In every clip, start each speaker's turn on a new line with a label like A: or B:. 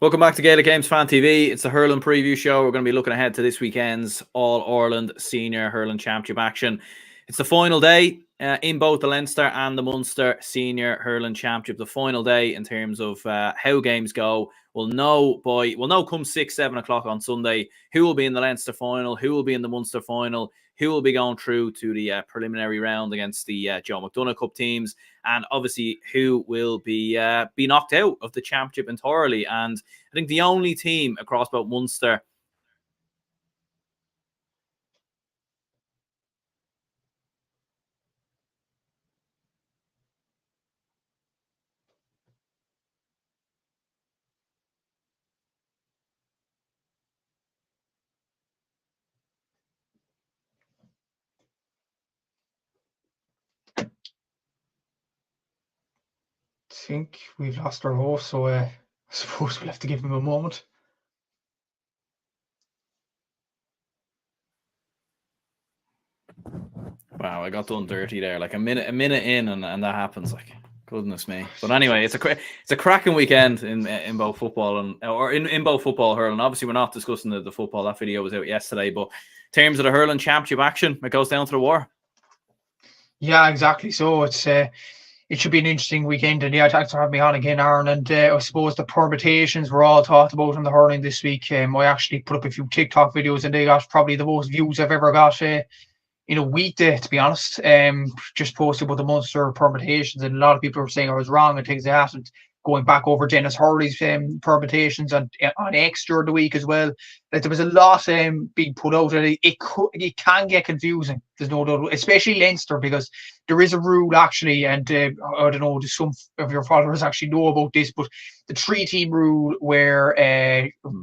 A: Welcome back to Gaelic Games Fan TV. It's the Hurling preview show. We're going to be looking ahead to this weekend's All-Ireland Senior Hurling Championship action. It's the final day in both the Leinster and the Munster Senior Hurling Championship. The final day in terms of how games go. We'll know come 6, 7 o'clock on Sunday who will be in the Leinster final, who will be in the Munster final, who will be going through to the preliminary round against the Joe McDonagh Cup teams, and obviously who will be knocked out of the championship entirely. And I think the only team across both Munster
B: think we've lost our host, so I suppose we'll have to give him a moment.
A: Wow, I got done dirty there. Like a minute in, and that happens. Like, goodness me. But anyway, it's a cracking weekend in both football in both football hurling. Obviously, we're not discussing the football. That video was out yesterday. But in terms of the hurling championship action, it goes down to the wire.
B: Yeah, exactly. So it should be an interesting weekend. And yeah, thanks for having me on again, Aaron. And I suppose the permutations were all talked about in the hurling this week. I actually put up a few TikTok videos, and they got probably the most views I've ever got in a weekday, to be honest. Just posted about the Munster permutations, and a lot of people were saying I was wrong and things like that. And going back over Dennis Hurley's permutations on X during the week as well. Like, there was a lot being put out, and it can get confusing. There's no doubt, especially Leinster, because there is a rule actually, and I don't know, some of your followers actually know about this, but the 3-team rule where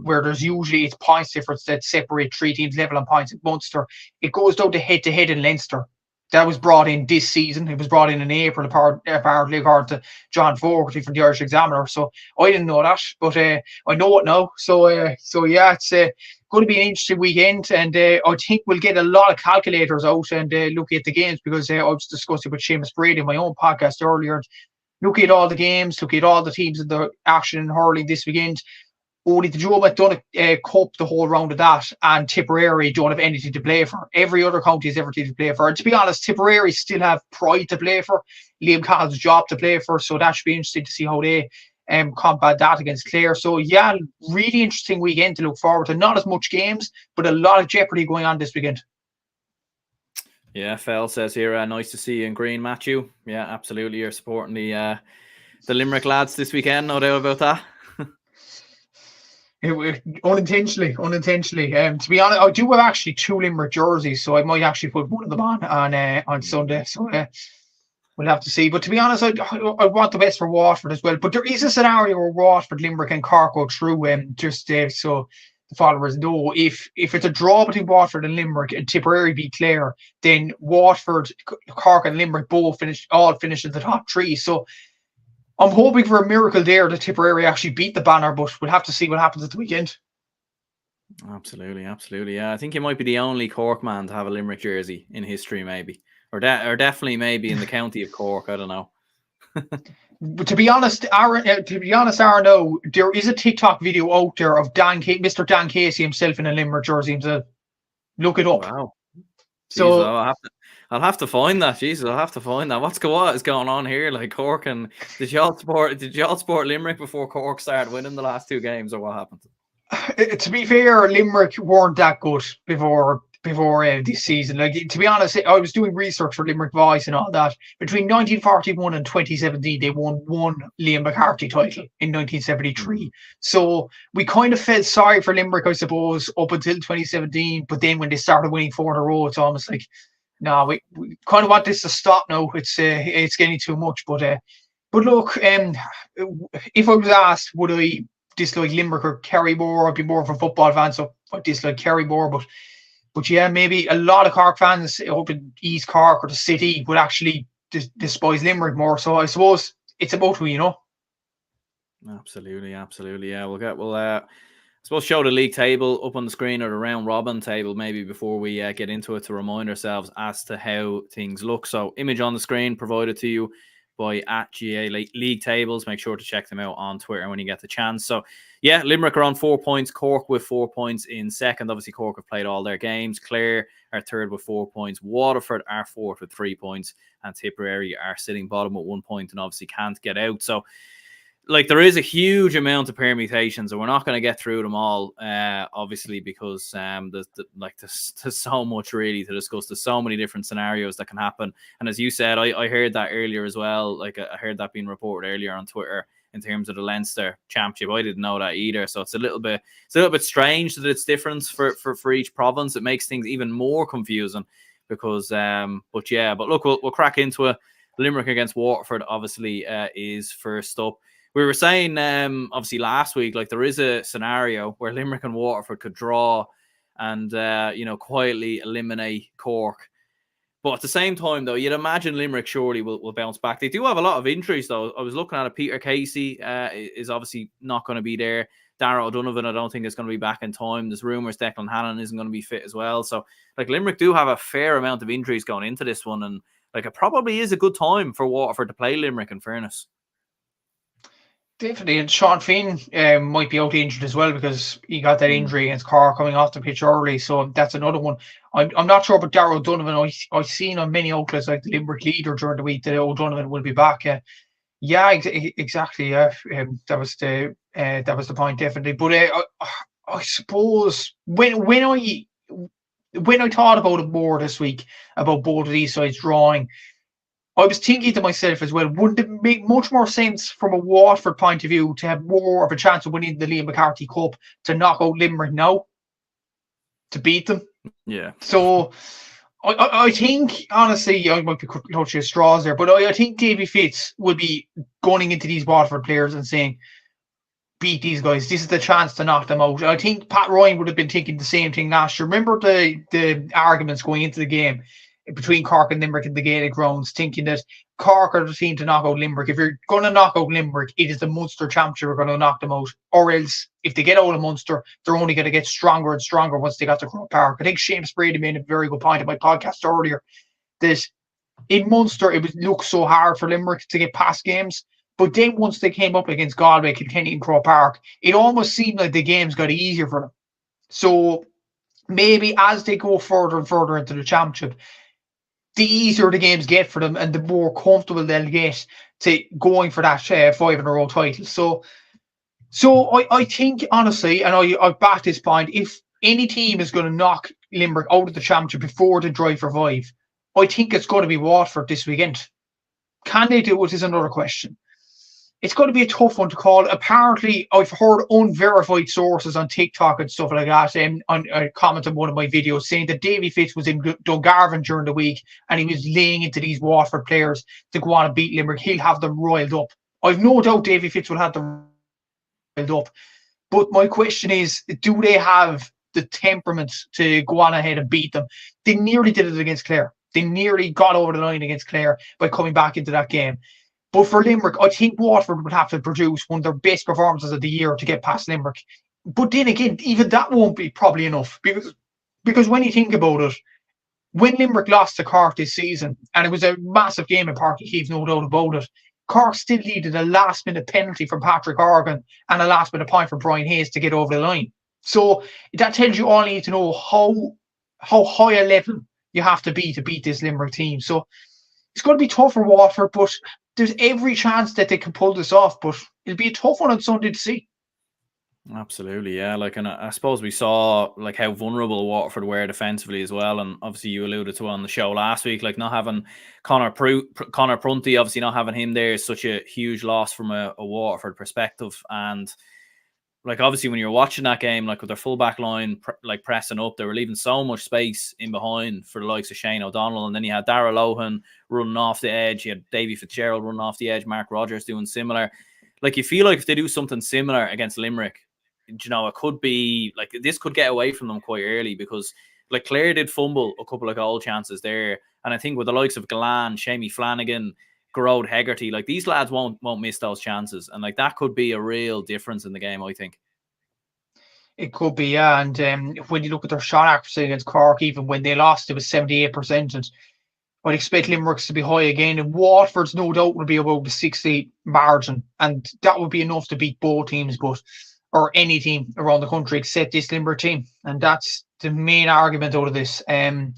B: there's usually it's points difference that separate 3 teams level on points at Munster, it goes down to head-to-head in Leinster. That was brought in this season. It was brought in April, apparently, according to John Fogarty from the Irish Examiner. So I didn't know that, but I know it now. So yeah, it's going to be an interesting weekend, and I think we'll get a lot of calculators out and look at the games, because I was discussing with Seamus Brady in my own podcast earlier. Look at all the games, look at all the teams in the action in hurling this weekend. Only the Joe McDonagh Cup, the whole round of that, and Tipperary don't have anything to play for. Every other county has everything to play for. And to be honest, Tipperary still have Pride to play for, Liam Cahill's job to play for, so that should be interesting to see how they combat that against Clare. So yeah, really interesting weekend to look forward to. Not as much games, but a lot of Jeopardy going on this weekend.
A: Yeah, Fell says here, nice to see you in green, Matthew. Yeah, absolutely. You're supporting the Limerick lads this weekend, no doubt about that.
B: Unintentionally. To be honest, I do have actually 2 Limerick jerseys, so I might actually put one of them on Sunday. So we'll have to see. But to be honest, I want the best for Waterford as well. But there is a scenario where Waterford, Limerick, and Cork go through. So the followers know, if it's a draw between Waterford and Limerick and Tipperary beat Clare, then Waterford, Cork, and Limerick both finish in the top 3. So I'm hoping for a miracle there that Tipperary actually beat the banner, but we'll have to see what happens at the weekend.
A: Absolutely. Yeah, I think you might be the only Cork man to have a Limerick jersey in history, maybe, or definitely maybe in the county of Cork. I don't know.
B: But to be honest, Aaron, no, there is a TikTok video out there of Mr. Dan Casey himself in a Limerick jersey himself. Look it up.
A: Wow.
B: So
A: I'll have to find that. Jesus, I'll have to find that. What is going on here? Like, Cork, and did y'all support Limerick before Cork started winning the last 2 games, or what happened?
B: To be fair, Limerick weren't that good before this season. Like, to be honest, I was doing research for Limerick Voice and all that. Between 1941 and 2017, they won 1 Liam McCarthy title in 1973. So we kind of felt sorry for Limerick, I suppose, up until 2017. But then when they started winning 4 in a row, it's almost like, no, we kind of want this to stop now. It's getting too much. But look, if I was asked, would I dislike Limerick or Kerry more? I'd be more of a football fan, so I dislike Kerry more. But yeah, maybe a lot of Cork fans up in East Cork or the city would actually despise Limerick more. So I suppose it's about who you know.
A: Absolutely. Yeah, we'll I suppose show the league table up on the screen, or the round robin table, maybe, before we get into it, to remind ourselves as to how things look. So image on the screen provided to you by at GA League Tables. Make sure to check them out on Twitter when you get the chance. So, yeah, Limerick are on 4 points. Cork with 4 points in second. Obviously, Cork have played all their games. Clare are third with 4 points. Waterford are fourth with 3 points. And Tipperary are sitting bottom with 1 point and obviously can't get out. So, like, there is a huge amount of permutations, and we're not going to get through them all, obviously, because there's so much really to discuss. There's so many different scenarios that can happen. And as you said, I heard that earlier as well. Like, I heard that being reported earlier on Twitter in terms of the Leinster Championship. I didn't know that either. So it's a little bit strange that it's different for each province. It makes things even more confusing because, but look, we'll crack into it. Limerick against Waterford obviously is first up. We were saying, obviously, last week, like, there is a scenario where Limerick and Waterford could draw and, quietly eliminate Cork. But at the same time, though, you'd imagine Limerick surely will bounce back. They do have a lot of injuries, though. I was looking at it. Peter Casey is obviously not going to be there. Dara O'Donovan, I don't think is going to be back in time. There's rumours Declan Hannon isn't going to be fit as well. So, like, Limerick do have a fair amount of injuries going into this one. And, like, it probably is a good time for Waterford to play Limerick, in fairness.
B: Definitely, and Sean Finn might be out injured as well because he got that injury against Cork coming off the pitch early. So that's another one. I'm not sure about Darrell O'Donovan. I've seen on many outlets like the Limerick Leader during the week that O'Donovan will be back. Exactly. That was the point, definitely. But I suppose when I thought about it more this week about both of these sides drawing, I was thinking to myself as well, wouldn't it make much more sense from a Waterford point of view to have more of a chance of winning the Liam McCarthy Cup to knock out Limerick now, to beat them?
A: Yeah.
B: So I think, honestly, I might be touching straws there, but I think Davy Fitz will be going into these Waterford players and saying, beat these guys. This is the chance to knock them out. I think Pat Ryan would have been thinking the same thing last year. Remember the arguments going into the game between Cork and Limerick in the Gaelic grounds, thinking that Cork are the team to knock out Limerick. If you're going to knock out Limerick, it is the Munster Championship we're going to knock them out. Or else, if they get out of Munster, they're only going to get stronger and stronger once they got to Croke Park. I think Seamus Brady made a very good point in my podcast earlier that in Munster, it looked so hard for Limerick to get past games. But then once they came up against Galway, Kilkenny and Croke Park, it almost seemed like the games got easier for them. So maybe as they go further and further into the championship, the easier the games get for them and the more comfortable they'll get to going for that 5-in-a-row title. So I think, honestly, and I back this point, if any team is going to knock Limerick out of the championship before the drive for 5, I think it's going to be Waterford this weekend. Can they do it is another question. It's going to be a tough one to call. Apparently, I've heard unverified sources on TikTok and stuff like that. I commented on one of my videos saying that Davy Fitz was in Dungarvan during the week and he was laying into these Waterford players to go on and beat Limerick. He'll have them roiled up. I've no doubt Davy Fitz will have them roiled up. But my question is, do they have the temperament to go on ahead and beat them? They nearly did it against Clare. They nearly got over the line against Clare by coming back into that game. But for Limerick, I think Waterford would have to produce one of their best performances of the year to get past Limerick. But then again, even that won't be probably enough because when you think about it, when Limerick lost to Cork this season, and it was a massive game in Páirc Uí Chaoimh, no doubt about it, Cork still needed a last-minute penalty from Patrick Organ and a last-minute point from Brian Hayes to get over the line. So that tells you all you need to know how high a level you have to beat this Limerick team. So it's going to be tough for Waterford, but there's every chance that they can pull this off, but it'll be a tough one on Sunday to see.
A: Absolutely, yeah. Like, and I suppose we saw like how vulnerable Waterford were defensively as well, and obviously you alluded to on the show last week, like not having Connor Prunty, obviously not having him there is such a huge loss from a Waterford perspective. And like obviously when you're watching that game, like with their full back line like pressing up, they were leaving so much space in behind for the likes of Shane O'Donnell, and then you had Darragh Lohan running off the edge, you had Davy Fitzgerald running off the edge, Mark Rogers doing similar. Like you feel like if they do something similar against Limerick, you know, it could be like this could get away from them quite early, because like Clare did fumble a couple of goal chances there, and I think with the likes of Galan, Shamie Flanagan, Garrod Hegarty, like these lads won't miss those chances, and like that could be a real difference in the game, I think.
B: It could be, yeah. And when you look at their shot accuracy against Cork, even when they lost, it was 78%. And I'd expect Limerick's to be high again, and Waterford's no doubt will be about the 60 margin, and that would be enough to beat both teams, or any team around the country except this Limerick team, and that's the main argument out of this. It'd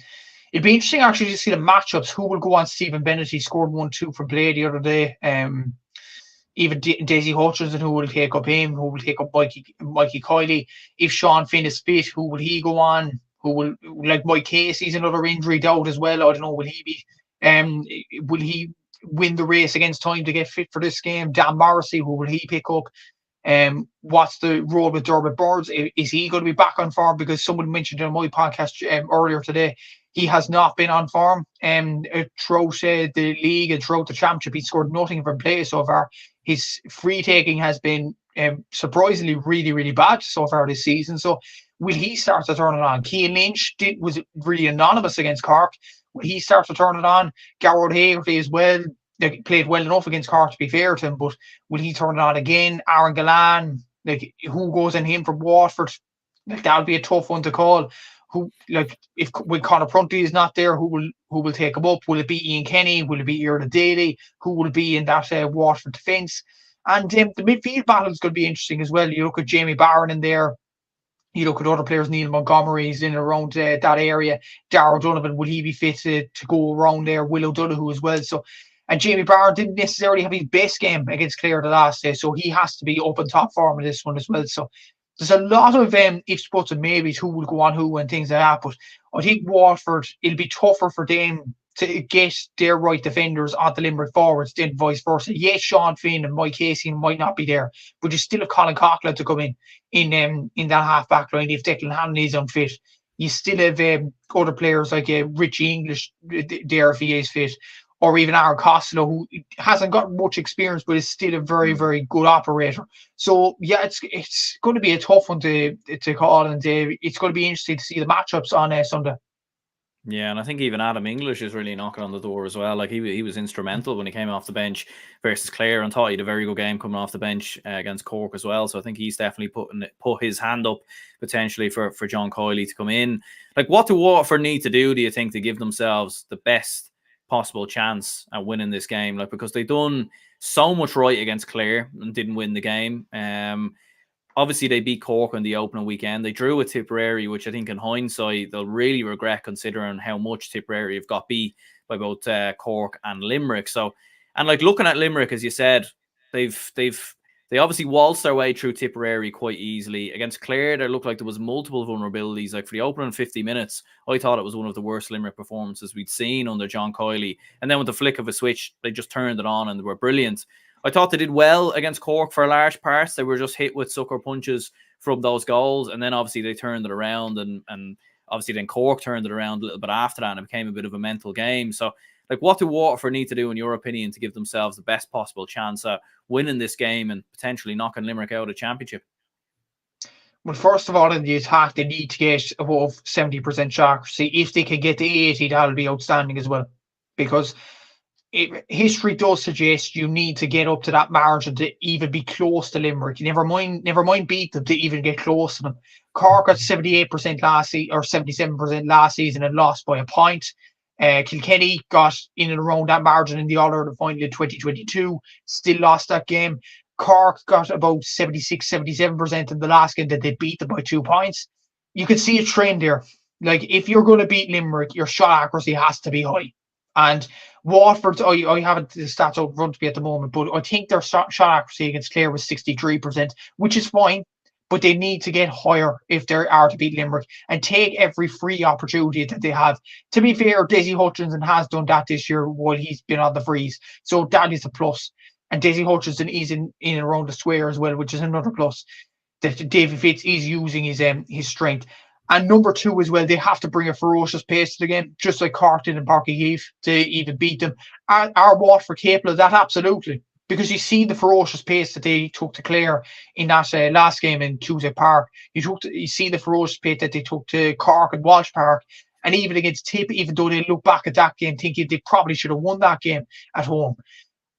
B: be interesting actually to see the matchups. Who will go on Stephen Bennett? He scored 1-2 from play the other day. Even Daisy Hutchinson, who will take up him? Who will take up Mikey Kiley? If Sean Finn is fit, who will he go on? Who will, like Mike Casey's another injury doubt as well? I don't know. Will he be? Will he win the race against time to get fit for this game? Dan Morrissey, who will he pick up? What's the role with Dermot Birds? Is he going to be back on form? Because someone mentioned in my podcast earlier today, he has not been on form. Throughout the league and throughout the championship, he scored nothing from play so far. His free taking has been surprisingly really, really bad so far this season. So will he start to turn it on? Cian Lynch was really anonymous against Cork. Will he start to turn it on? Garrod Hagerty as well. They played well enough against Cork, to be fair to him, but will he turn it on again? Aaron Gallan, like, who goes in him from Waterford? Like, that'll be a tough one to call. Who, like, when Conor Prunty is not there, who will take him up? Will it be Ian Kenny? Will it be Iarla Daly? Who will be in that Waterford defence? And the midfield battle is going to be interesting as well. You look at Jamie Barron in there. You look at other players, Neil Montgomery's in and around that area. Darragh Donovan, will he be fit to go around there? Will O'Donoghue as well. So, and Jamie Barron didn't necessarily have his best game against Clare the last day, so he has to be up on top form in this one as well. So there's a lot of ifs, buts, and maybes, who will go on who and things like that. But I think Waterford, it'll be tougher for them to get their right defenders on the Limerick forwards than vice versa. Yes, Sean Finn and Mike Casey might not be there, but you still have Colin Coughlin to come in that half back line if Declan Hanlon is unfit. You still have other players like Richie English there if he is fit, or even Aaron Costello, who hasn't got much experience but is still a very, very good operator. So yeah, it's going to be a tough one to call, and it's going to be interesting to see the matchups on Sunday.
A: Yeah, and I think even Adam English is really knocking on the door as well. Like, he was instrumental when he came off the bench versus Clare, and thought he had a very good game coming off the bench against Cork as well. So I think he's definitely put his hand up potentially for John Kiley to come in. Like, what do Waterford need to do you think, to give themselves the best possible chance at winning this game? Like, because they've done so much right against Clare and didn't win the game. Obviously, they beat Cork on the opening weekend. They drew with Tipperary, which I think in hindsight, they'll really regret, considering how much Tipperary have got beat by both Cork and Limerick. So, and like, looking at Limerick, as you said, they obviously waltzed their way through Tipperary quite easily. Against Clare, there looked like there was multiple vulnerabilities. Like, for the opening 50 minutes, I thought it was one of the worst Limerick performances we'd seen under John Kiley. And then with the flick of a switch, they just turned it on and they were brilliant. I thought they did well against Cork for large parts. They were just hit with sucker punches from those goals. And then obviously they turned it around, and obviously then Cork turned it around a little bit after that, and it became a bit of a mental game. So, like, what do Waterford need to do, in your opinion, to give themselves the best possible chance at winning this game and potentially knocking Limerick out of the championship?
B: Well, first of all, in the attack, they need to get above 70% shot accuracy. If they can get to 80, that'll be outstanding as well. Because history does suggest you need to get up to that margin to even be close to Limerick. Never mind beat them, to even get close to them. Cork got 78% last season, or 77% last season, and lost by a point. Kilkenny got in and around that margin in the All-Ireland final in 2022, still lost that game. Cork got about 76-77% in the last game that they beat them by 2 points. You can see a trend there. Like, if you're going to beat Limerick, your shot accuracy has to be high. And Waterford, I haven't the stats out front of me at the moment, but I think their shot accuracy against Clare was 63%, which is fine, but they need to get higher if they are to beat Limerick, and take every free opportunity that they have. To be fair, Daisy Hutchinson has done that this year while he's been on the freeze, so that is a plus. And Daisy Hutchinson is in and around the square as well, which is another plus. That David Fitz is using his strength. And number two as well, they have to bring a ferocious pace to the game, just like Cork did in Páirc Uí Chaoimh, to even beat them. Are Waterford capable of that? Absolutely. Because you see the ferocious pace that they took to Clare in that last game in Tuesday Park. You see the ferocious pace that they took to Cork and Walsh Park. And even against Tip, even though they look back at that game thinking they probably should have won that game at home.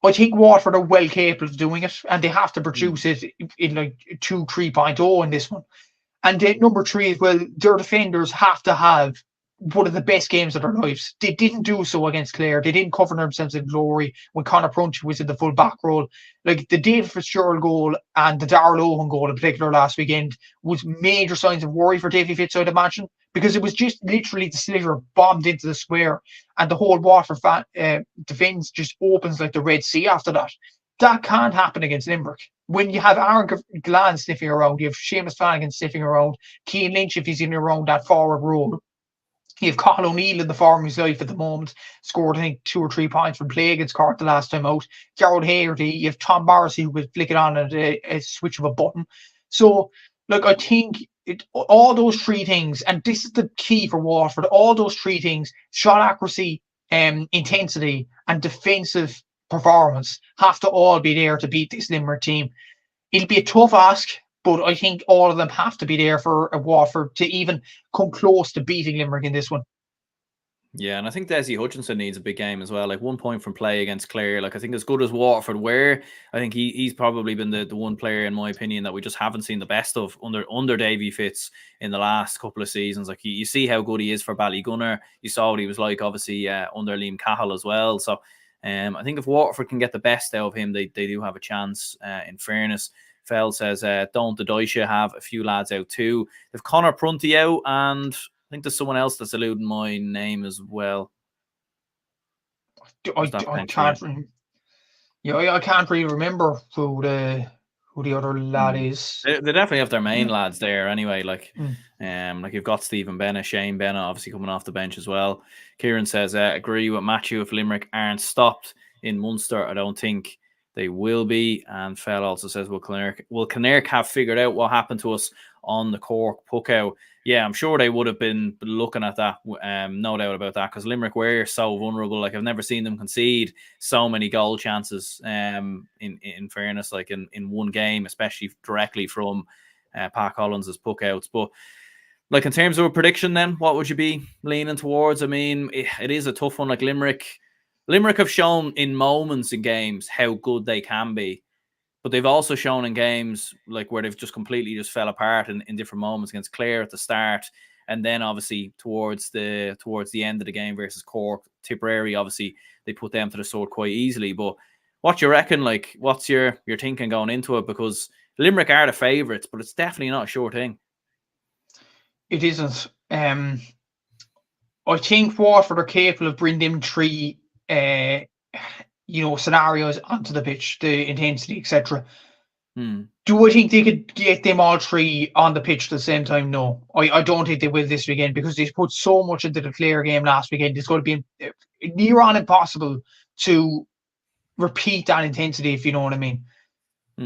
B: I think Waterford are well capable of doing it, and they have to produce it in like 2-3.0 in this one. And number three as well, their defenders have to have one of the best games of their lives. They didn't do so against Clare. They didn't cover themselves in glory when Conor Prunty was in the full back role. Like the David Fitzgerald goal and the Darrell Owen goal in particular last weekend was major signs of worry for Davy Fitz, I'd imagine, because it was just literally the sliver bombed into the square and the whole Waterford defence just opens like the Red Sea after that. That can't happen against Limerick. When you have Aaron Glan sniffing around, you have Seamus Flanagan sniffing around, Cian Lynch if he's in around that forward role. You have Colin O'Neill in the form of his life at the moment, scored, I think, 2 or 3 points from play against Cork the last time out. Gerald Hagerty, you have Tom Morrissey who could flick it on at a switch of a button. So, look, I think all those 3 things, and this is the key for Waterford, all those 3 things, shot accuracy, intensity, and defensive performance, have to all be there to beat this Limerick team. It'll be a tough ask, but I think all of them have to be there for Waterford to even come close to beating Limerick in this one.
A: Yeah, and I think Desi Hutchinson needs a big game as well. Like 1 point from play against Clare. Like I think as good as Waterford were, I think he's probably been the one player, in my opinion, that we just haven't seen the best of under Davy Fitz in the last couple of seasons. Like you see how good he is for Ballygunner. You saw what he was like, obviously, under Liam Cahill as well. So I think if Waterford can get the best out of him, they do have a chance, in fairness. Fell says, don't the Deutsche have a few lads out too? They've Conor Prunty out, and I think there's someone else that's eluding my name as well.
B: I can't. Yeah, I can't really remember who the other lad is.
A: They definitely have their main lads there anyway. Like you've got Stephen Bennett, Shane Bennett, obviously coming off the bench as well. Kieran says, agree with Matthew. If Limerick aren't stopped in Munster, I don't think they will be. And Fell also says, will Kinnerk have figured out what happened to us on the Cork puck out? Yeah, I'm sure they would have been looking at that. No doubt about that, because Limerick were so vulnerable. Like I've never seen them concede so many goal chances. In fairness, like in one game, especially directly from Pat Collins' puck outs. But like in terms of a prediction, then what would you be leaning towards? I mean, it is a tough one. Like Limerick have shown in moments in games how good they can be. But they've also shown in games like where they've just completely just fell apart in different moments against Clare at the start, and then obviously towards the end of the game versus Cork. Tipperary, obviously they put them to the sword quite easily. But what do you reckon? Like, what's your thinking going into it? Because Limerick are the favourites, but it's definitely not a sure thing.
B: It isn't. I think Waterford are capable of bringing them 3 scenarios onto the pitch, the intensity, etc. Do I think they could get them all 3 on the pitch at the same time? No, I don't think they will this weekend, because they put so much into the Clare game last weekend. It's going to be near on impossible to repeat that intensity, if you know what I mean.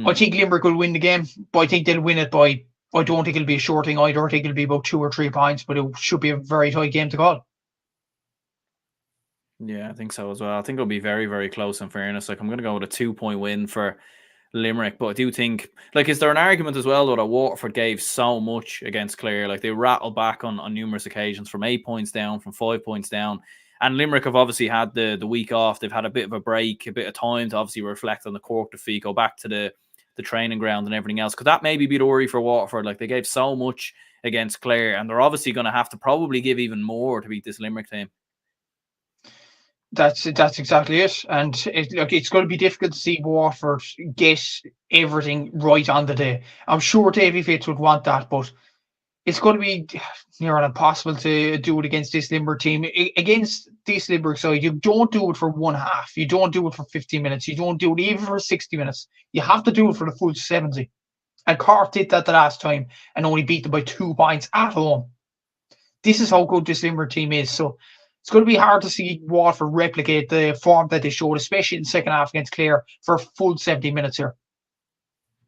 B: I think Limerick will win the game, but I think they'll win it by, I don't think it'll be a short thing either. I think it'll be about 2 or 3 points, but it should be a very tight game to call.
A: Yeah, I think so as well. I think it'll be very, very close, in fairness. Like I'm going to go with a 2-point win for Limerick, but I do think, like, is there an argument as well though that Waterford gave so much against Clare? Like they rattled back on numerous occasions from 8 points down, from 5 points down, and Limerick have obviously had the week off. They've had a bit of a break, a bit of time to obviously reflect on the Cork defeat, go back to the training ground and everything else. Could that maybe be the worry for Waterford? Like they gave so much against Clare, and they're obviously going to have to probably give even more to beat this Limerick team.
B: That's exactly it. And it's going to be difficult to see Waterford get everything right on the day. I'm sure Davy Fitz would want that, but it's going to be near on impossible to do it against this Limerick team. Against this Limerick side, you don't do it for one half. You don't do it for 15 minutes. You don't do it even for 60 minutes. You have to do it for the full 70. And Cork did that the last time and only beat them by 2 points at home. This is how good this Limerick team is. So it's going to be hard to see Waterford replicate the form that they showed, especially in the second half against Clare, for a full 70 minutes here.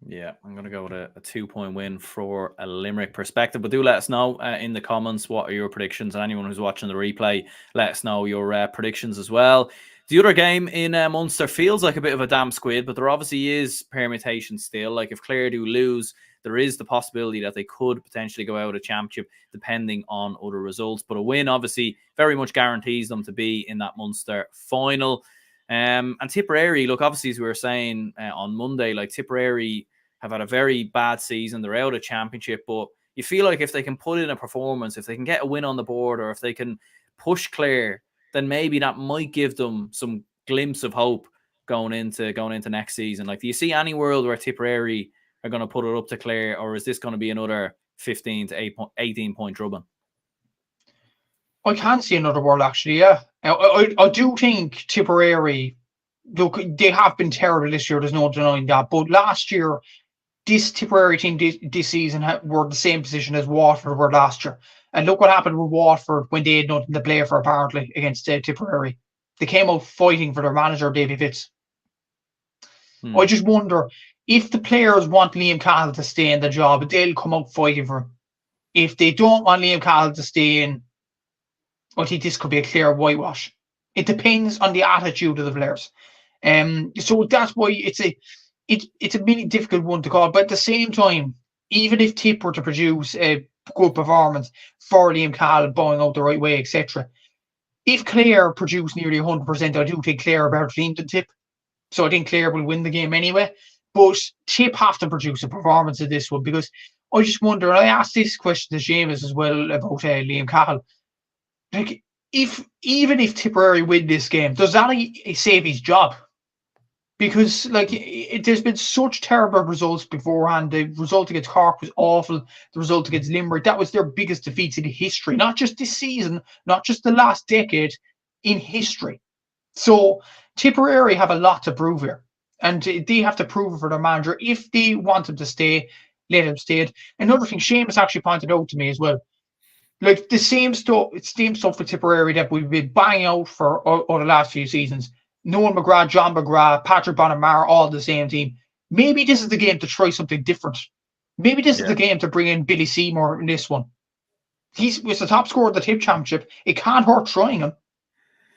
A: Yeah, I'm going to go with a 2-point win for a Limerick perspective. But do let us know in the comments what are your predictions. And anyone who's watching the replay, let us know your predictions as well. The other game in Munster feels like a bit of a damn squid, but there obviously is permutation still. Like if Clare do lose, there is the possibility that they could potentially go out of championship depending on other results. But a win obviously very much guarantees them to be in that Munster final. And Tipperary, look, obviously as we were saying on Monday, like Tipperary have had a very bad season. They're out of championship, but you feel like if they can put in a performance, if they can get a win on the board, or if they can push Clare, then maybe that might give them some glimpse of hope going into next season. Like, do you see any world where Tipperary are going to put it up to Clare, or is this going to be another 15 to 18 point drubbing?
B: I can see another world, actually, yeah. I do think Tipperary, look, they have been terrible this year, there's no denying that. But last year, this Tipperary team this season were the same position as Waterford were last year. And look what happened with Waterford when they had nothing to play for, apparently, against Tipperary. They came out fighting for their manager, Davy Fitz. I just wonder, if the players want Liam Cahill to stay in the job, they'll come out fighting for him. If they don't want Liam Cahill to stay in, I think this could be a clear whitewash. It depends on the attitude of the players. So that's why it's a really difficult one to call. But at the same time, even if Tip were to produce a good performance for Liam Cahill, bowing out the right way, etc., if Clare produce nearly 100%, I do think Clare are better team than Tip. So I think Clare will win the game anyway. But Tip have to produce a performance of this one, because I just wonder, and I asked this question to Seamus as well about Liam Cahill. Like, even if Tipperary win this game, does that save his job? Because there's been such terrible results beforehand. The result against Cork was awful. The result against Limerick, that was their biggest defeats in history. Not just this season, not just the last decade, in history. So Tipperary have a lot to prove here. And they have to prove it for their manager. If they want him to stay, let him stay. Another thing Seamus actually pointed out to me as well, like the same stuff with Tipperary that we've been banging out for over the last few seasons. Noel McGrath, John McGrath, Patrick Bonamara, all the same team. Maybe this is the game to try something different. Maybe this is the game to bring in Billy Seymour in this one. He's the top scorer of the Tip Championship. It can't hurt trying him.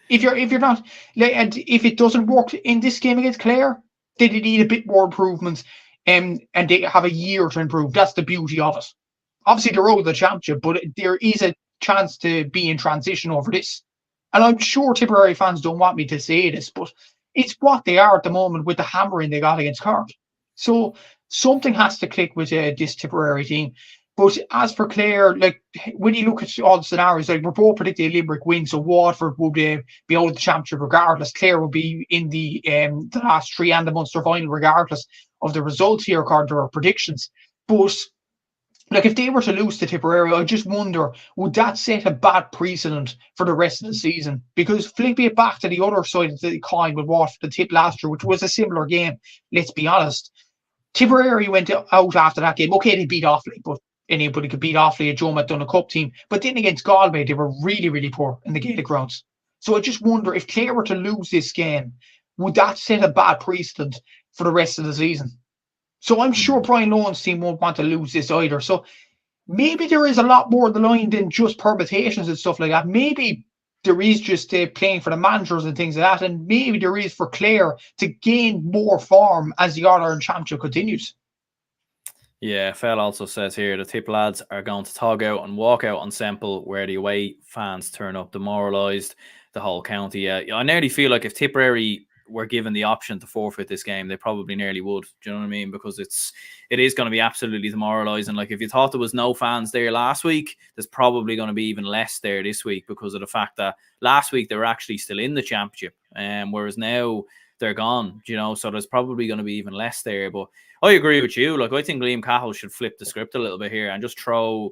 B: If you're not, and if it doesn't work in this game against Clare, then they need a bit more improvements, and they have a year to improve. That's the beauty of it. Obviously, they're out of the championship, but there is a chance to be in transition over this. And I'm sure Tipperary fans don't want me to say this, but it's what they are at the moment with the hammering they got against Cork. So something has to click with this Tipperary team. But as for Clare, like, when you look at all the scenarios, like, we're both predicting Limerick win, so Waterford would be out of the championship regardless. Clare will be in the last three and the Munster final regardless of the results here according to our predictions. But like, if they were to lose to Tipperary, I just wonder, would that set a bad precedent for the rest of the season? Because flipping it back to the other side of the coin with Waterford and Tip last year, which was a similar game, let's be honest, Tipperary went out after that game. Okay, they beat Offaly, but anybody could beat Offaly, a Joe McDonagh Cup team. But then against Galway, they were really, really poor in the Gaelic grounds. So I just wonder, if Clare were to lose this game, would that set a bad precedent for the rest of the season? So I'm sure Brian Lohan's team won't want to lose this either. So maybe there is a lot more on the line than just permutations and stuff like that. Maybe there is just playing for the managers and things like that. And maybe there is for Clare to gain more form as the All-Ireland Championship continues.
A: Yeah, Fell also says here the Tip lads are going to tog out and walk out on Semple, where the away fans turn up demoralised, the whole county. Yeah, I nearly feel like if Tipperary were given the option to forfeit this game, they probably nearly would. Do you know what I mean? Because it is going to be absolutely demoralising. Like, if you thought there was no fans there last week, there's probably going to be even less there this week, because of the fact that last week they were actually still in the championship, whereas now they're gone. You know, so there's probably going to be even less there. But I agree with you. Like, I think Liam Cahill should flip the script a little bit here and just throw,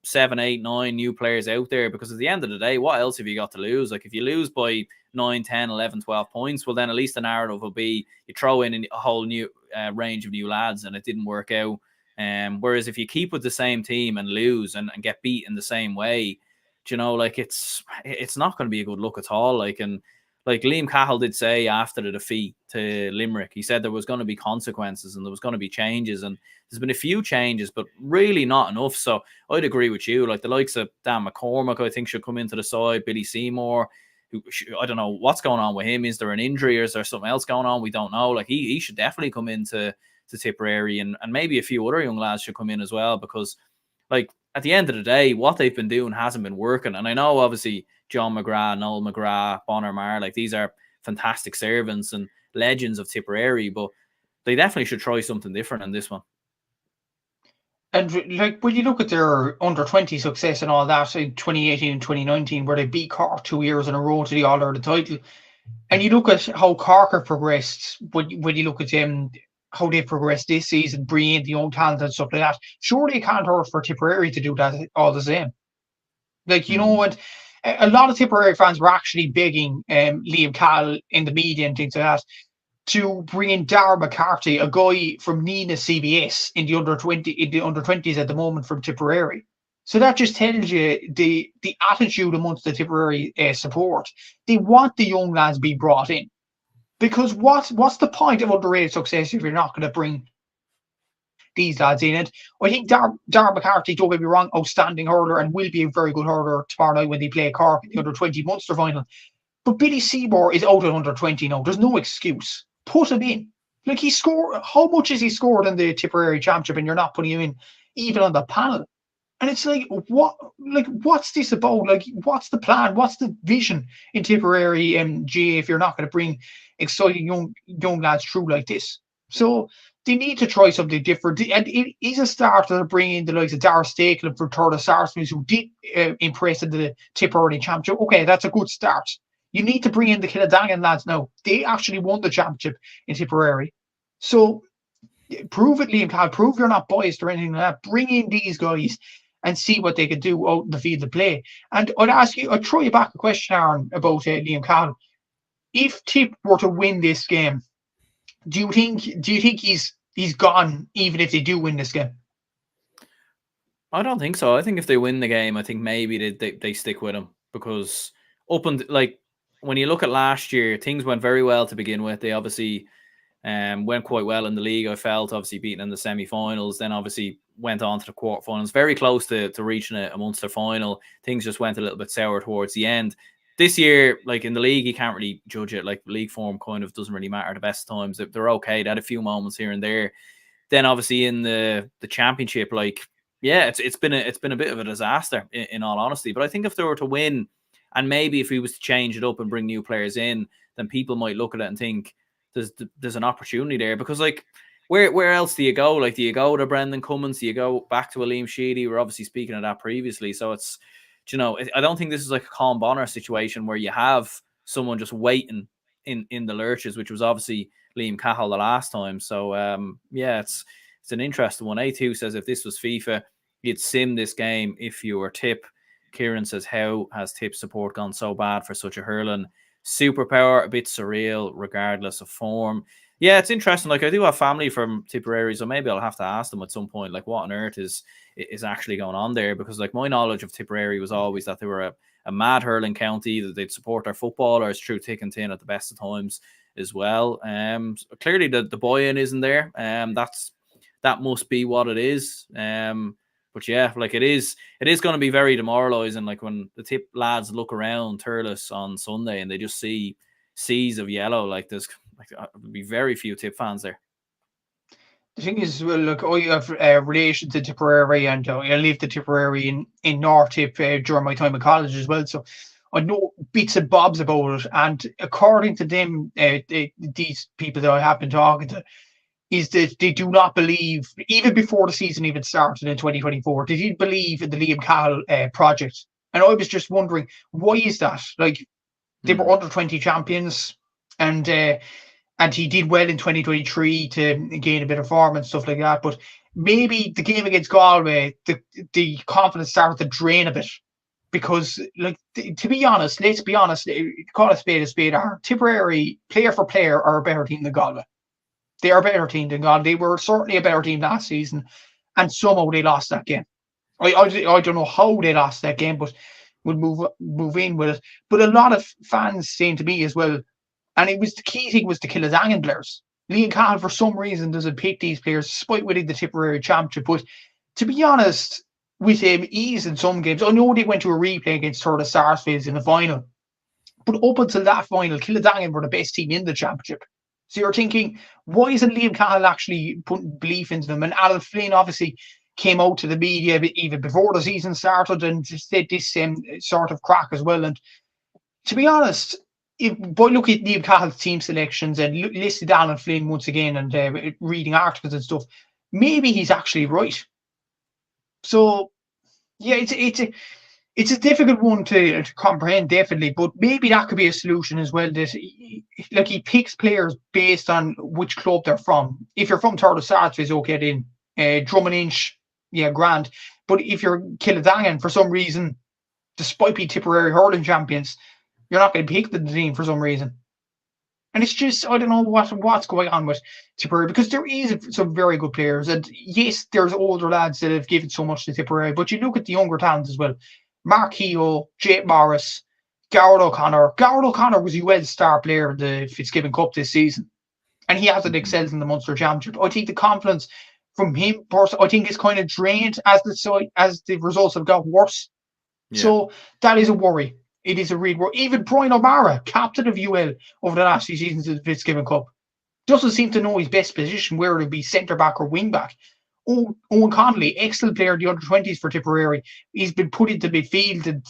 A: 7, 8, 9 new players out there, because at the end of the day, what else have you got to lose? Like, if you lose by 9, 10, 11, 12 points, well, then at least the narrative will be you throw in a whole new range of new lads and it didn't work out. Whereas if you keep with the same team and lose and get beat in the same way, like, it's not going to be a good look at all. Like Liam Cahill did say after the defeat to Limerick, he said there was going to be consequences and there was going to be changes, and there's been a few changes, but really not enough. So I'd agree with you. Like, the likes of Dan McCormack, I think, should come into the side. Billy Seymour, who, I don't know what's going on with him. Is there an injury or is there something else going on? We don't know. Like, he should definitely come into Tipperary, and maybe a few other young lads should come in as well, because, like, at the end of the day, what they've been doing hasn't been working. And I know, obviously, John McGrath, Noel McGrath, Bonner Marr, like, these are fantastic servants and legends of Tipperary, but they definitely should try something different in this one.
B: And like when you look at their under-20 success and all that in 2018 and 2019, where they beat Cork 2 years in a row to the All-Ireland title, and you look at how Cork have progressed, when you look at how they've progressed this season, bringing in the young talent and stuff like that, surely it can't hurt for Tipperary to do that all the same. Like, you know what? A lot of Tipperary fans were actually begging Liam Cahill in the media and things like that to bring in Darragh McCarthy, a guy from Nina CBS in the under-20s at the moment from Tipperary. So that just tells you the attitude amongst the Tipperary support. They want the young lads be brought in, because what's the point of underrated success if you're not going to bring these lads in? And I think Darragh McCarthy, don't get me wrong, outstanding hurler and will be a very good hurler tomorrow night when they play Cork in the under-20 Munster final. But Billy Seymour is out at under-20 now. There's no excuse. Put him in. Like, he scored. How much has he scored in the Tipperary Championship, and you're not putting him in even on the panel? And it's like, what? Like, what's this about? Like, what's the plan? What's the vision in Tipperary GA if you're not going to bring exciting young lads through like this? So they need to try something different. And it is a start to bring in the likes of Darragh Stakelin from Turda Sarsfields, who did impress in the Tipperary Championship. Okay, that's a good start. You need to bring in the Kildangan lads now. They actually won the championship in Tipperary. So prove it, Liam Cahill. Prove you're not biased or anything like that. Bring in these guys and see what they can do out in the field of play. And I'd throw you back a question, Aaron, about Liam Cahill. If Tip were to win this game, do you think he's gone even if they do win this game?
A: I don't think so. I think if they win the game, I think maybe they stick with him, because when you look at last year, things went very well to begin with. They obviously went quite well in the league, I felt, obviously beating in the semi-finals, then obviously went on to the quarterfinals, very close to reaching a Munster final. Things just went a little bit sour towards the end. This year, like in the league, you can't really judge it. Like, league form kind of doesn't really matter the best times. They're okay. They had a few moments here and there. Then obviously in the championship, like, yeah, it's been a bit of a disaster in all honesty. But I think if they were to win, and maybe if he was to change it up and bring new players in, then people might look at it and think there's an opportunity there. Because, like, where else do you go? Like, do you go to Brendan Cummins? Do you go back to Aleem Sheedy? We're obviously speaking of that previously. So it's, you know, I don't think this is like a Colm Bonner situation where you have someone just waiting in the lurches, which was obviously Liam Cahill the last time. So yeah, it's an interesting one. A2 says if this was FIFA, you'd sim this game if you were Tip. Kieran says, how has Tip support gone so bad for such a hurling superpower? A bit surreal, regardless of form. Yeah, it's interesting. Like, I do have family from Tipperary, so maybe I'll have to ask them at some point, like, what on earth is actually going on there? Because, like, my knowledge of Tipperary was always that they were a mad hurling county, that they'd support their footballers through thick and thin at the best of times as well. Clearly the buy-in isn't there. That must be what it is. But yeah, like, it is going to be very demoralising. Like, when the Tip lads look around Thurles on Sunday and they just see seas of yellow, like, there'll be very few Tip fans there.
B: The thing is, well, look, I have relation to Tipperary, and I lived in Tipperary in North Tip during my time in college as well. So I know bits and bobs about it. And according to them, these people that I have been talking to, is that they do not believe, even before the season even started in 2024, they didn't believe in the Liam Cahill project. And I was just wondering, why is that? Like, they were under-20 champions, and he did well in 2023 to gain a bit of form and stuff like that. But maybe the game against Galway, the confidence started to drain a bit. Because, like, to be honest, let's be honest, call a spade, Tipperary, player for player, are a better team than Galway. They are a better team than Galway. They were certainly a better team last season, and somehow they lost that game. I don't know how they lost that game, but we'll move in with it. But a lot of fans seem to be as well, and it was the key thing was the Kildangan players. Liam Cahill, for some reason, doesn't pick these players, despite winning the Tipperary Championship. But to be honest, with him, ease in some games. I know they went to a replay against Turda Sarsfields in the final, but up until that final, Kildangan were the best team in the championship. So you're thinking, why isn't Liam Cahill actually putting belief into them? And Alan Flynn obviously came out to the media even before the season started and said this sort of crack as well. And to be honest, by looking at Liam Cahill's team selections and listed Alan Flynn once again and reading articles and stuff, maybe he's actually right. So yeah, it's a difficult one to comprehend, definitely, but maybe that could be a solution as well. That like he picks players based on which club they're from. If you're from Turtle Sarts, it's okay then. Drummond Inch, yeah, grand. But if you're Kildangan for some reason, despite being Tipperary hurling champions, you're not going to pick the team for some reason. And it's just, I don't know what's going on with Tipperary, because there is some very good players. And yes, there's older lads that have given so much to Tipperary, but you look at the younger talents as well. Mark Keogh, Jake Morris, Garrett O'Connor. Garrett O'Connor was UL's star player in the Fitzgibbon Cup this season, and he hasn't excelled in the Munster Championship. I think the confidence from him, I think, is kind of drained as the results have got worse.
A: Yeah.
B: So that is a worry. It is a real worry. Even Brian O'Mara, captain of UL over the last few seasons of the Fitzgibbon Cup, doesn't seem to know his best position, where it would be centre back or wing back. Owen Connolly, excellent player in the under-20s for Tipperary. He's been put into midfield and,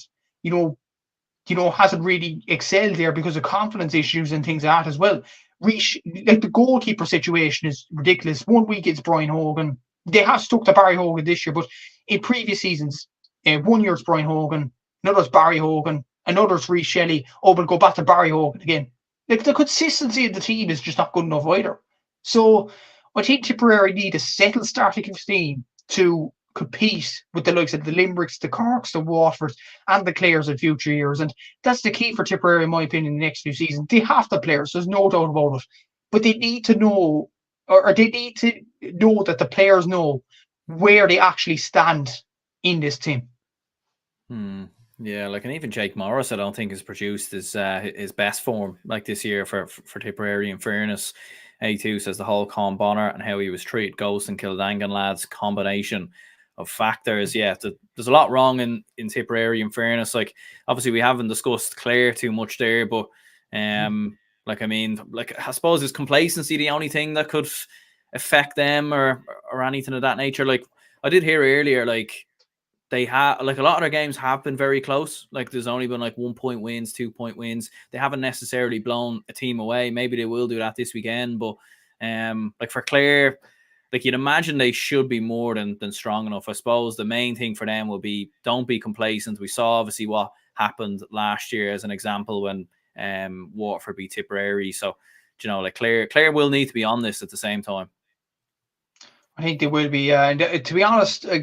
B: hasn't really excelled there because of confidence issues and things like that as well. Like the goalkeeper situation is ridiculous. 1 week it's Brian Hogan. They have stuck to Barry Hogan this year, but in previous seasons, 1 year it's Brian Hogan, another's Barry Hogan, another's Rhys Shelley. Oh, we'll go back to Barry Hogan again. Like the consistency of the team is just not good enough either. So I think Tipperary need a settled starting 15 to compete with the likes of the Limericks, the Corks, the Waterfords, and the Clares in future years. And that's the key for Tipperary, in my opinion, in the next few seasons. They have the players, there's no doubt about it. But they need to know, or they need to know that the players know where they actually stand in this team.
A: Yeah, like, and even Jake Morris, I don't think has produced his best form like this year for Tipperary. In fairness, A2 says the whole Con Bonner and how he was treated, Ghost and Kildangan lads, combination of factors. Yeah, there's a lot wrong in Tipperary. In fairness, like, obviously we haven't discussed Clare too much there, but like, I mean, like, I suppose is complacency the only thing that could affect them or anything of that nature? Like, I did hear earlier, like, they have, like, a lot of their games have been very close. Like, there's only been like 1 point wins, 2 point wins. They haven't necessarily blown a team away. Maybe they will do that this weekend. But like for Clare, like, you'd imagine they should be more than strong enough. I suppose the main thing for them will be, don't be complacent. We saw obviously what happened last year as an example when Waterford beat Tipperary. So, like, Clare will need to be on this at the same time.
B: I think they will be. And to be honest, I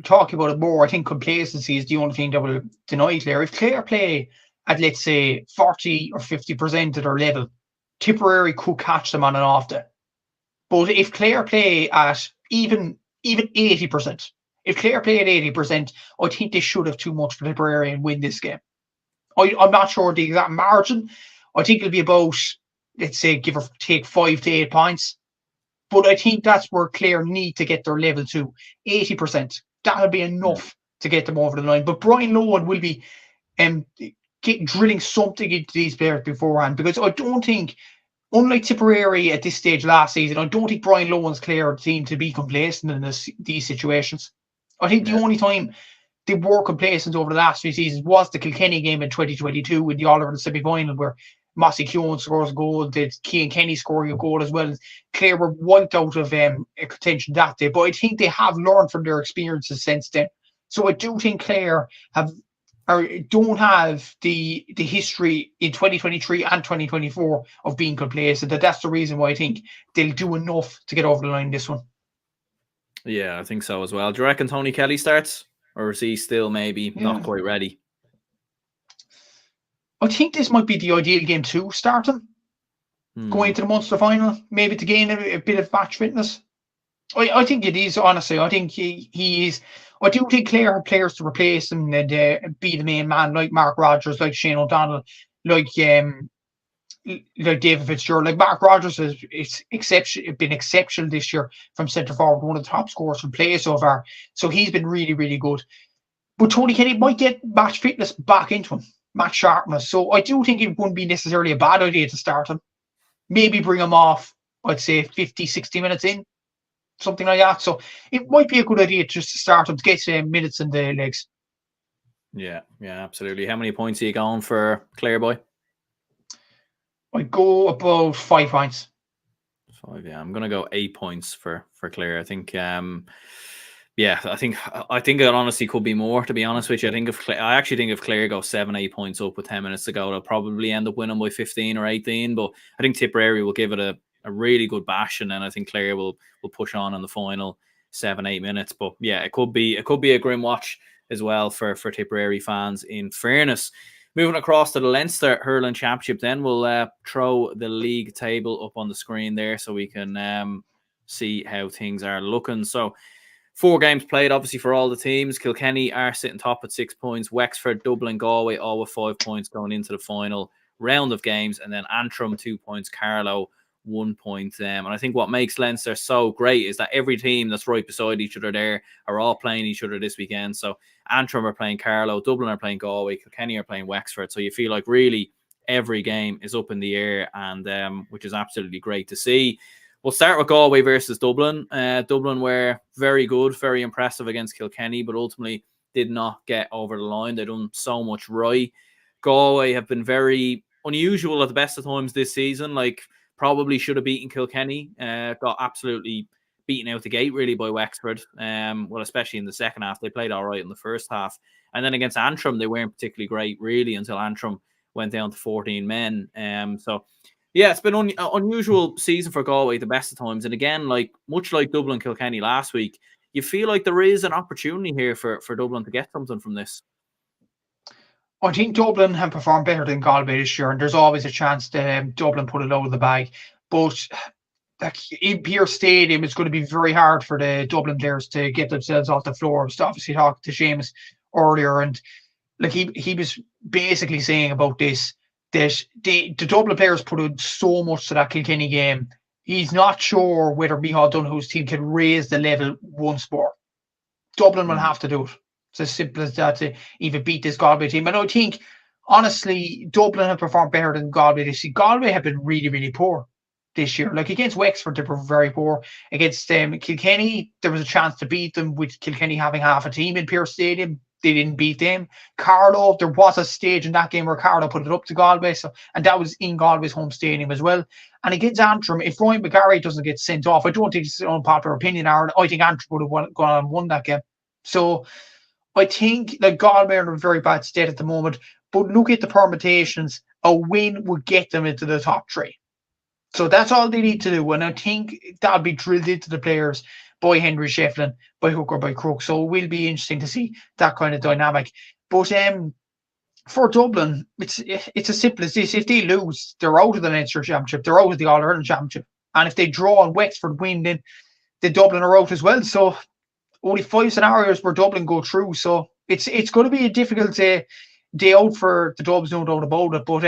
B: talking about it more, I think complacency is the only thing that will deny Clare. If Clare play at, let's say, 40 or 50% of their level, Tipperary could catch them on an off day. But if Clare play at even 80%, if Clare play at 80%, I think they should have too much for Tipperary and win this game. I'm not sure the exact margin. I think it'll be about, let's say, give or take 5 to 8 points. But I think that's where Clare need to get their level to 80%. That'll be enough to get them over the line. But Brian Lohan will be drilling something into these players beforehand, because I don't think, unlike Tipperary at this stage last season, I don't think Brian Lohan's Clare team to be complacent in these situations. I think the only time they were complacent over the last few seasons was the Kilkenny game in 2022 in the All-Ireland semi-final, where Mossy Keown scores a goal, did Cian Kenny scoring a goal as well. Clare were wiped out of contention that day, but I think they have learned from their experiences since then. So I do think Clare don't have the history in 2023 and 2024 of being complacent. That's the reason why I think they'll do enough to get over the line this one.
A: Yeah, I think so as well. Do you reckon Tony Kelly starts, or is he still maybe not quite ready?
B: I think this might be the ideal game to start him. Going into the Munster final, maybe to gain a bit of match fitness. I think it is, honestly. I think he is. I do think Clare have players to replace him and be the main man, like Mark Rogers, like Shane O'Donnell, like David Fitzgerald. Like, Mark Rogers has been exceptional this year from centre forward, one of the top scorers from play so far. So he's been really, really good. But Tony Kelly might get match fitness back into him, match sharpness. So I do think it wouldn't be necessarily a bad idea to start him. Maybe bring him off, I'd say 50, 60 minutes in, something like that. So it might be a good idea just to start him to get minutes in the legs.
A: Yeah, absolutely. How many points are you going for Clare, boy?
B: I go about 5 points.
A: 5, yeah. I'm going to go 8 points for Clare. I think Yeah, I think it honestly could be more. To be honest with you, I actually think if Clare go 7-8 points up with 10 minutes to go, they'll probably end up winning by 15 or 18. But I think Tipperary will give it a really good bash, and then I think Clare will push on in the final 7-8 minutes. But yeah, it could be a grim watch as well for Tipperary fans. In fairness, moving across to the Leinster Hurling Championship, then we'll throw the league table up on the screen there so we can see how things are looking. So 4 games played, obviously, for all the teams. Kilkenny are sitting top at 6 points. Wexford, Dublin, Galway, all with 5 points going into the final round of games. And then Antrim, 2 points. Carlow, 1 point. And I think what makes Leinster so great is that every team that's right beside each other there are all playing each other this weekend. So Antrim are playing Carlow, Dublin are playing Galway, Kilkenny are playing Wexford. So you feel like really every game is up in the air, and which is absolutely great to see. We'll start with Galway versus Dublin. Dublin were very good, very impressive against Kilkenny, but ultimately did not get over the line. They've done so much right. Galway have been very unusual at the best of times this season. Like, probably should have beaten Kilkenny. Got absolutely beaten out the gate, really, by Wexford. Well, especially in the second half. They played all right in the first half. And then against Antrim, they weren't particularly great, really, until Antrim went down to 14 men. Yeah, it's been an unusual season for Galway the best of times. And again, much like Dublin Kilkenny last week, you feel like there is an opportunity here for Dublin to get something from this.
B: I think Dublin have performed better than Galway this year, and there's always a chance that Dublin put it out of the bag. But in Pearse Stadium, it's going to be very hard for the Dublin players to get themselves off the floor. I was obviously talking to Seamus earlier, and he was basically saying about this, that the Dublin players put in so much to that Kilkenny game. He's not sure whether Micheál Donoghue's team can raise the level once more. Dublin will have to do it. It's as simple as that to even beat this Galway team. And I think, honestly, Dublin have performed better than Galway this year. Galway have been really, really poor this year. Like against Wexford, they were very poor. Against Kilkenny, there was a chance to beat them with Kilkenny having half a team in Pearse Stadium. They didn't beat them. Carlow, there was a stage in that game where Carlow put it up to Galway, and that was in Galway's home stadium as well. And against Antrim, if Ryan McGarry doesn't get sent off, I don't think it's an unpopular opinion, Aaron. I think Antrim would have gone on and won that game. So I think Galway are in a very bad state at the moment. But look at the permutations. A win would get them into the top 3. So that's all they need to do. And I think that'll be drilled into the players by Henry Shefflin, by hook or by crook. So it will be interesting to see that kind of dynamic. But for Dublin, it's as simple as this. If they lose, they're out of the Leinster Championship. They're out of the All-Ireland Championship. And if they draw and Wexford win, then the Dublin are out as well. So only 5 scenarios where Dublin go through. So it's going to be a difficult day out for the Dubs, no doubt about it. But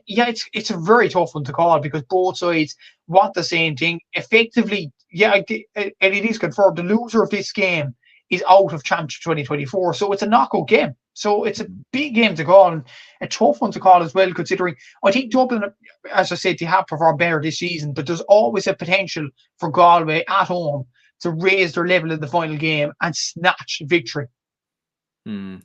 B: yeah, it's a very tough one to call because both sides want the same thing. Effectively, yeah, and it is confirmed the loser of this game is out of Championship 2024. So it's a knockout game. So it's a big game to call and a tough one to call as well, considering I think Dublin, as I said, they have performed better this season, but there's always a potential for Galway at home to raise their level in the final game and snatch victory.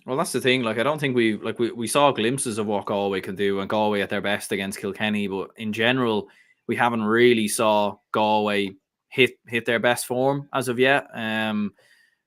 A: Well, that's the thing. I don't think we saw glimpses of what Galway can do, and Galway at their best against Kilkenny. But in general, we haven't really saw Galway hit their best form as of yet. And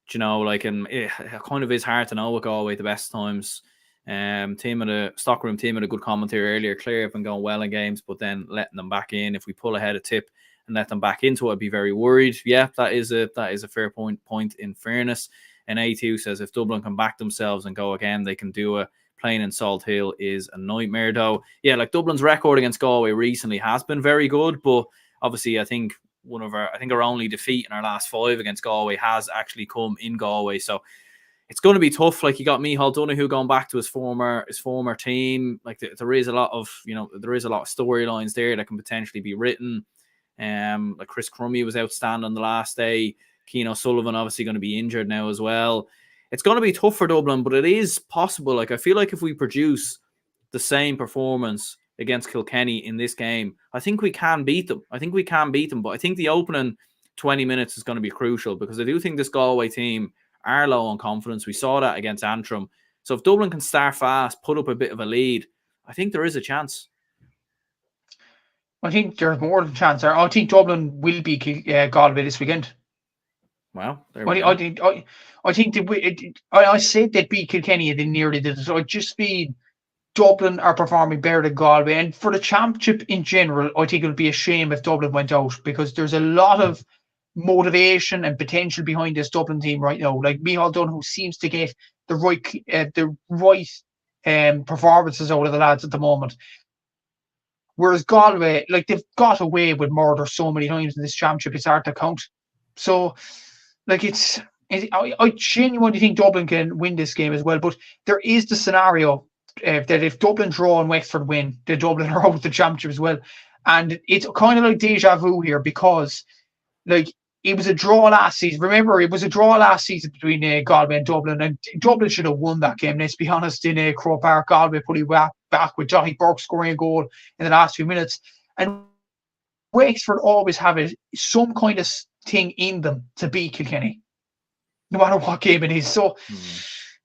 A: it kind of is hard to know with Galway the best times. Stockroom team had a good commentary earlier. Clare have been going well in games, but then letting them back in. If we pull ahead a tip and let them back into it, I'd be very worried. Yeah, that is a fair point in fairness. And A2 says if Dublin can back themselves and go again, they can do it. Playing in Salt Hill is a nightmare, though. Yeah, Dublin's record against Galway recently has been very good, but obviously I think our only defeat in our last 5 against Galway has actually come in Galway. So it's going to be tough. You got Micheál Donoghoe going back to his former team. There is a lot of storylines there that can potentially be written. Chris Crummey was outstanding the last day. Keane O'Sullivan obviously going to be injured now as well. It's going to be tough for Dublin, but it is possible. I feel like if we produce the same performance against Kilkenny in this game, I think we can beat them. But I think the opening 20 minutes is going to be crucial because I do think this Galway team are low on confidence. We saw that against Antrim. So if Dublin can start fast, put up a bit of a lead, I think there is a chance.
B: I think there's more than a chance there. I think Dublin will beat Galway this weekend.
A: Wow, there we
B: Well,
A: go.
B: I think I said they'd beat Kilkenny and they nearly did it. So I just feel Dublin are performing better than Galway. And for the championship in general, I think it would be a shame if Dublin went out, because there's a lot of motivation and potential behind this Dublin team right now. Like Micheál Dunn, seems to get the right performances out of the lads at the moment. Whereas Galway, like, they've got away with murder so many times in this championship, it's hard to count. So, like, I genuinely think Dublin can win this game as well. But there is the scenario that if Dublin draw and Wexford win, then Dublin are out of the championship as well. And it's kind of like deja vu here, because, like, it was a draw last season. Remember, it was a draw last season between Galway and Dublin should have won that game. Let's be honest, in Croke Park, Galway put it back with Johnny Burke scoring a goal in the last few minutes. And Wexford always have some kind of thing in them to beat Kilkenny, no matter what game it is. So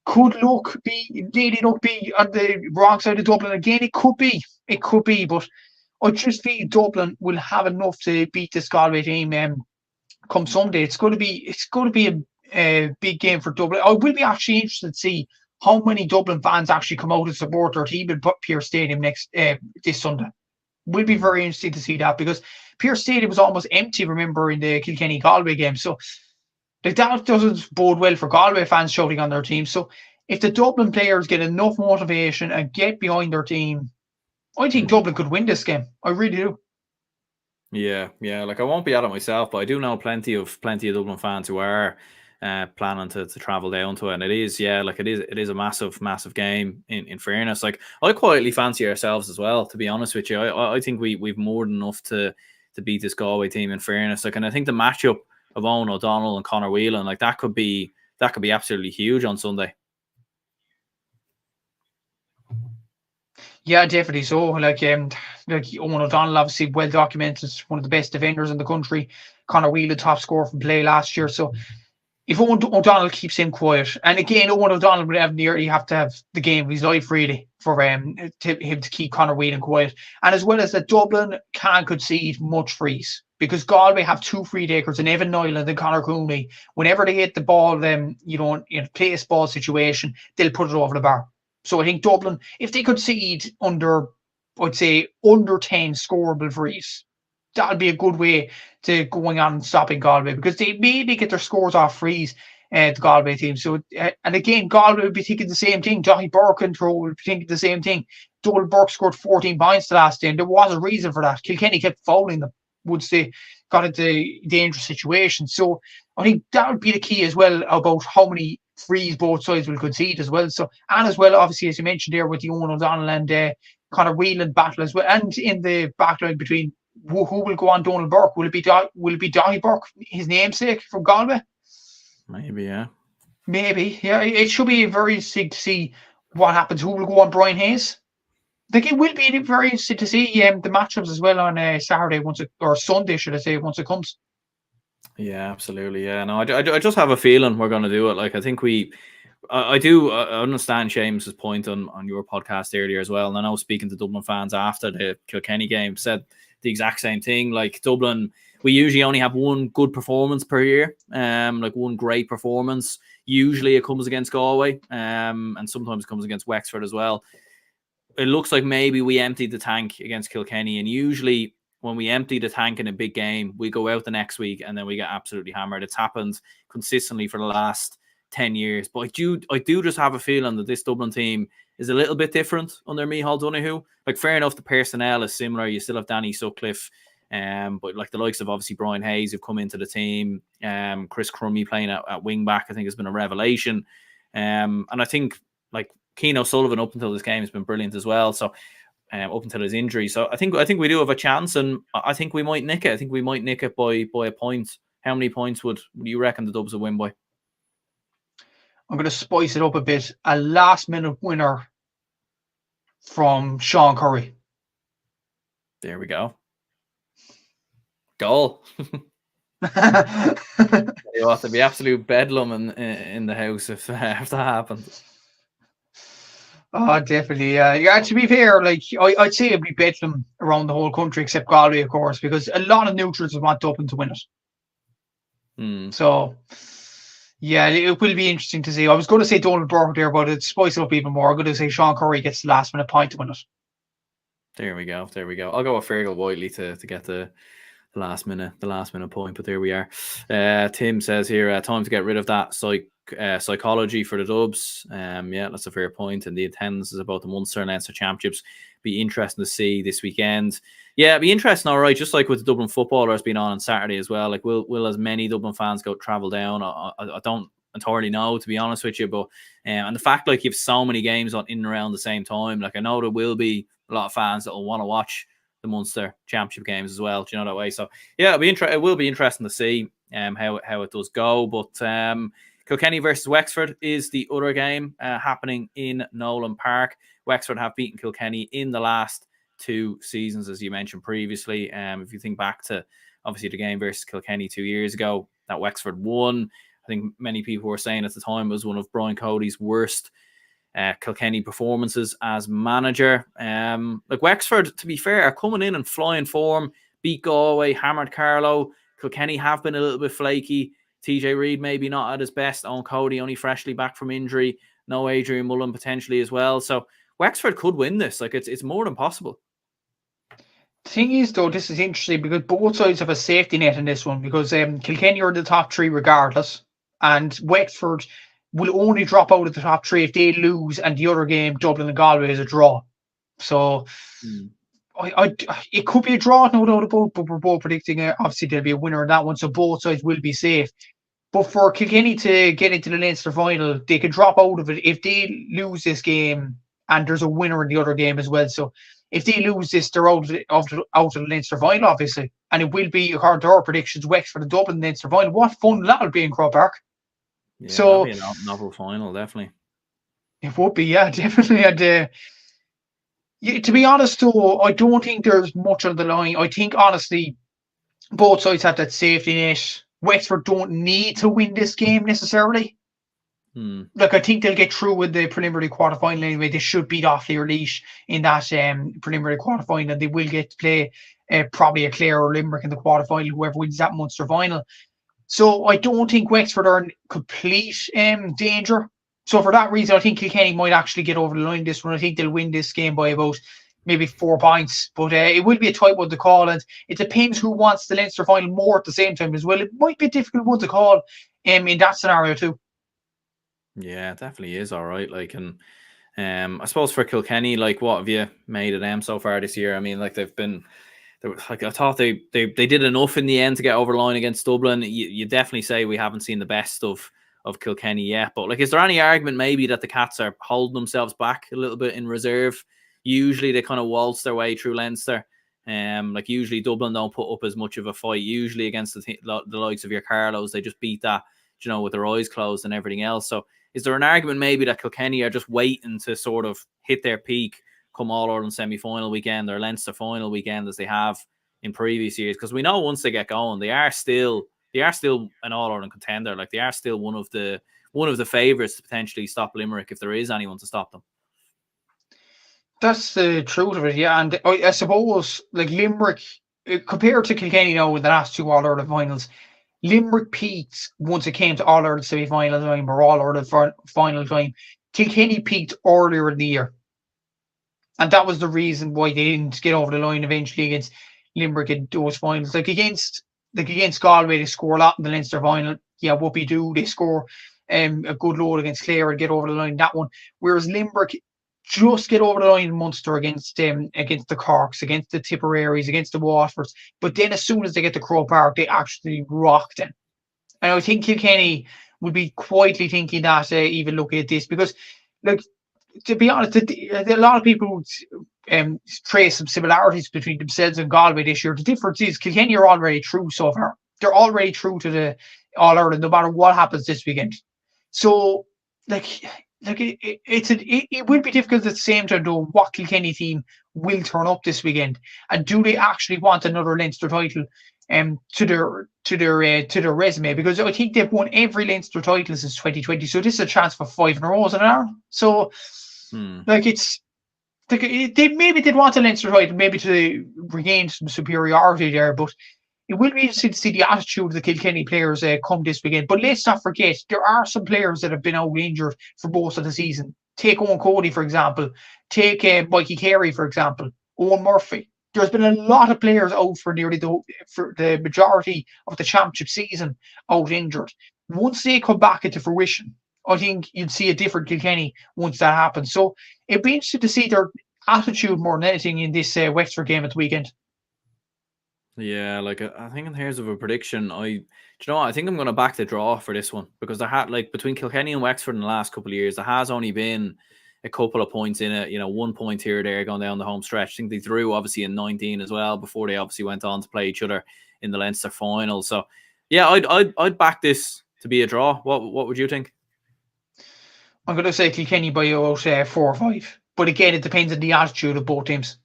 B: could Lady Luck be on the wrong side of Dublin again? It could be, but I just feel Dublin will have enough to beat this Galway team come Sunday. It's going to be a big game for Dublin. I will be actually interested to see how many Dublin fans actually come out and support their team in Pearse Stadium this Sunday. Will be very interesting to see that, because Pearse Stadium was almost empty, remember, in the Kilkenny Galway game. So that doesn't bode well for Galway fans shouting on their team. So if the Dublin players get enough motivation and get behind their team, I think Dublin could win this game. I really do.
A: Yeah. Like, I won't be at it myself, but I do know plenty of Dublin fans who are planning to travel down to it, and it is a massive game. In fairness, like, I quietly fancy ourselves as well. To be honest with you, I think we've more than enough to beat this Galway team. In fairness, like, and I think the matchup of Owen O'Donnell and Conor Whelan, like, that could be absolutely huge on Sunday.
B: Yeah, definitely so. Like Owen O'Donnell, obviously well documented, one of the best defenders in the country. Conor Whelan, top scorer from play last year. So if Owen O'Donnell keeps him quiet, and again, Owen O'Donnell would have to have the game of his life really for him to keep Conor Whelan quiet. And as well as that, Dublin can't concede much frees, because Galway have two free takers in Evan Nyland and Conor Cooney. Whenever they hit the ball, in a place ball situation, they'll put it over the bar. So I think Dublin, if they concede under 10 scoreable frees, that'll be a good way to going on and stopping Galway, because they maybe get their scores off frees, the Galway team. So, and again, Galway would be thinking the same thing. Johnny Burke and Troll would be thinking the same thing. Donald Burke scored 14 points the last game. There was a reason for that. Kilkenny kept fouling them once they got into dangerous situations. So I think that would be the key as well, about how many frees both sides will concede as well. So, and as well, obviously, as you mentioned there, with the Owen O'Donnell and Conor Whelan battle as well, and in the backline between who will go on Donald Burke? Will it be Donny Burke, his namesake from Galway?
A: Maybe, yeah.
B: It should be very interesting to see what happens. Who will go on Brian Hayes? Like, it will be very interesting to see the matchups as well on Saturday or Sunday, should I say, once it comes.
A: Yeah, absolutely. Yeah, no, I just have a feeling we're going to do it. Like, I think I understand Seamus's point on your podcast earlier as well. And I know, speaking to Dublin fans after the Kilkenny game, said the exact same thing. Like, Dublin, we usually only have one good performance per year, like one great performance. Usually it comes against Galway, and sometimes it comes against Wexford as well. It looks like maybe we emptied the tank against Kilkenny, and usually when we empty the tank in a big game, we go out the next week and then we get absolutely hammered. It's happened consistently for the last 10 years. But I do just have a feeling that this Dublin team is a little bit different under Micheál Donoghue. Like, fair enough, the personnel is similar. You still have Danny Sutcliffe, but like the likes of obviously Brian Hayes who've come into the team, Chris Crummey playing at wing back, I think has been a revelation. And I think, like, Keane O'Sullivan up until this game has been brilliant as well. So up until his injury. So I think we do have a chance, and I think we might nick it. I think we might nick it by a point. How many points would you reckon the Dubs will win by?
B: I'm going to spice it up a bit. A last-minute winner from Sean Curry.
A: There we go. Goal. You ought to be absolute bedlam in the house if that happens.
B: Oh, definitely. Yeah, to be fair, like, I'd say it'd be bedlam around the whole country except Galway, of course, because a lot of neutrals want Dublin to win it. So, yeah, it will be interesting to see. I was going to say Donald Burke there, but it spice it up even more. I'm going to say Sean Curry gets the last minute point to win it.
A: There we go. I'll go with Fergal Whiteley to get the last minute point, but there we are. Tim says here, time to get rid of that psychology for the Dubs. Yeah, that's a fair point. And the attendance is about the Munster and Leinster Championships. Be interesting to see this weekend. Yeah, it'd be interesting, all right, just like with the Dublin footballers being on Saturday as well. Like, will as many Dublin fans travel down? I don't entirely know, to be honest with you, but and the fact like you have so many games on in and around the same time, like I know there will be a lot of fans that will want to watch the Munster Championship games as well. Do you know that way? So yeah, it will be interesting to see how it does go. But Kilkenny versus Wexford is the other game happening in Nolan Park. Wexford have beaten Kilkenny in the last 2 seasons, as you mentioned previously. If you think back to obviously the game versus Kilkenny 2 years ago, that Wexford won. I think many people were saying at the time it was one of Brian Cody's worst Kilkenny performances as manager. Like Wexford, to be fair, are coming in and flying form, beat Galway, hammered Carlow. Kilkenny have been a little bit flaky. TJ Reid maybe not at his best. Owen Cody only freshly back from injury. No Adrian Mullen potentially as well. So Wexford could win this. Like it's more than possible.
B: The thing is, though, this is interesting because both sides have a safety net in this one because Kilkenny are in the top 3 regardless, and Wexford will only drop out of the top 3 if they lose and the other game, Dublin and Galway, is a draw. So it could be a draw, no doubt about, but we're both predicting obviously there'll be a winner in that one, so both sides will be safe. But for Kilkenny to get into the Leinster final, they could drop out of it if they lose this game and there's a winner in the other game as well. So if they lose this, they're out of the Leinster final, obviously. And it will be, according to our predictions, Wexford and Dublin Leinster final. What fun that'll be in Croke Park.
A: Yeah, so that'll be a novel final, definitely.
B: It would be, yeah, definitely. And to be honest, though, I don't think there's much on the line. I think, honestly, both sides have that safety net. Wexford don't need to win this game necessarily. Like, I think they'll get through with the preliminary quarterfinal anyway. They should beat Offaly or Laois in that preliminary quarterfinal. They will get to play probably a Clare or Limerick in the quarterfinal, whoever wins that Munster final. So I don't think Wexford are in complete danger. So for that reason, I think Kilkenny might actually get over the line this one. I think they'll win this game by about maybe 4 points. But it will be a tight one to call. And it depends who wants the Leinster final more at the same time as well. It might be a difficult one to call in that scenario too.
A: Yeah, it definitely is. All right. Like, and I suppose for Kilkenny, like, what have you made of them so far this year? I mean, like, they've been... Like I thought they did enough in the end to get over the line against Dublin. You definitely say we haven't seen the best of Kilkenny yet. But like, is there any argument maybe that the Cats are holding themselves back a little bit in reserve? Usually they kind of waltz their way through Leinster. Like usually Dublin don't put up as much of a fight. Usually against the likes of your Carlows, they just beat that, you know, with their eyes closed and everything else. So is there an argument maybe that Kilkenny are just waiting to sort of hit their peak come All-Ireland semi-final weekend or Leinster final weekend as they have in previous years? Because we know once they get going, they are still an All-Ireland contender. Like, they are still one of the favourites to potentially stop Limerick if there is anyone to stop them.
B: That's the truth of it, yeah. And I suppose, like, Limerick, compared to Kilkenny now in the last 2 All-Ireland finals, Limerick peaked once it came to All-Ireland semi-final time or All-Ireland final time. Kilkenny peaked earlier in the year. And that was the reason why they didn't get over the line eventually against Limerick in those finals. Like against Galway, they score a lot in the Leinster final. Yeah, whoopie-doo. They score a good load against Clare and get over the line in that one. Whereas Limerick just get over the line in Munster against the Corks, against the Tipperaries, against the Waterfords. But then as soon as they get to Croke Park, they actually rock them. And I think Kilkenny would be quietly thinking that, even looking at this, because, like, to be honest, a lot of people trace some similarities between themselves and Galway this year. The difference is Kilkenny are already through so far. They're already through to the All-Ireland, no matter what happens this weekend. So, it will be difficult at the same time, though, what Kilkenny team will turn up this weekend, and do they actually want another Leinster title to their resume? Because I think they've won every Leinster title since 2020, so this is a chance for 5 in a row, isn't it? So, it's like they maybe did want a Leinster title, maybe to regain some superiority there, but it will be interesting to see the attitude of the Kilkenny players come this weekend. But let's not forget, there are some players that have been out injured for most of the season. Take Owen Cody, for example. Take Mikey Carey, for example. Owen Murphy. There's been a lot of players out for the majority of the championship season out injured. Once they come back into fruition, I think you'd see a different Kilkenny once that happens. So it'd be interesting to see their attitude more than anything in this Wexford game at the weekend.
A: Yeah, like I think in terms of a prediction, I think I'm going to back the draw for this one, because there had, like, between Kilkenny and Wexford in the last couple of years, there has only been a couple of points in it, 1 point here or there going down the home stretch. I think they drew obviously in 19 as well before they obviously went on to play each other in the Leinster final. So yeah, I'd back this to be a draw. What would you think?
B: I'm going to say Kilkenny by about 4 or 5. But again, it depends on the attitude of both teams.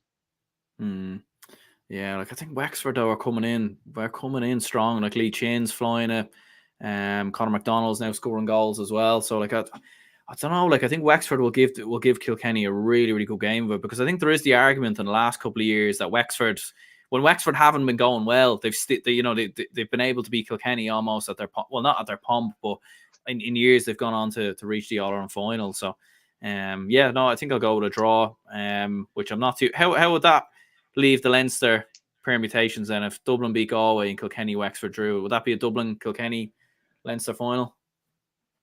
A: Yeah, like I think Wexford though are coming in strong. Like Lee Chin's flying it. Conor McDonald's now scoring goals as well. So like I don't know. Like I think Wexford will give Kilkenny a really, really good game of it, because I think there is the argument in the last couple of years that when Wexford haven't been going well, they've been able to beat Kilkenny almost at their not at their pomp, but in years they've gone on to reach the All-Ireland final. So I think I'll go with a draw. Which I'm not too. How would that leave the Leinster permutations then? If Dublin beat Galway and Kilkenny Wexford drew, would that be a Dublin Kilkenny Leinster final?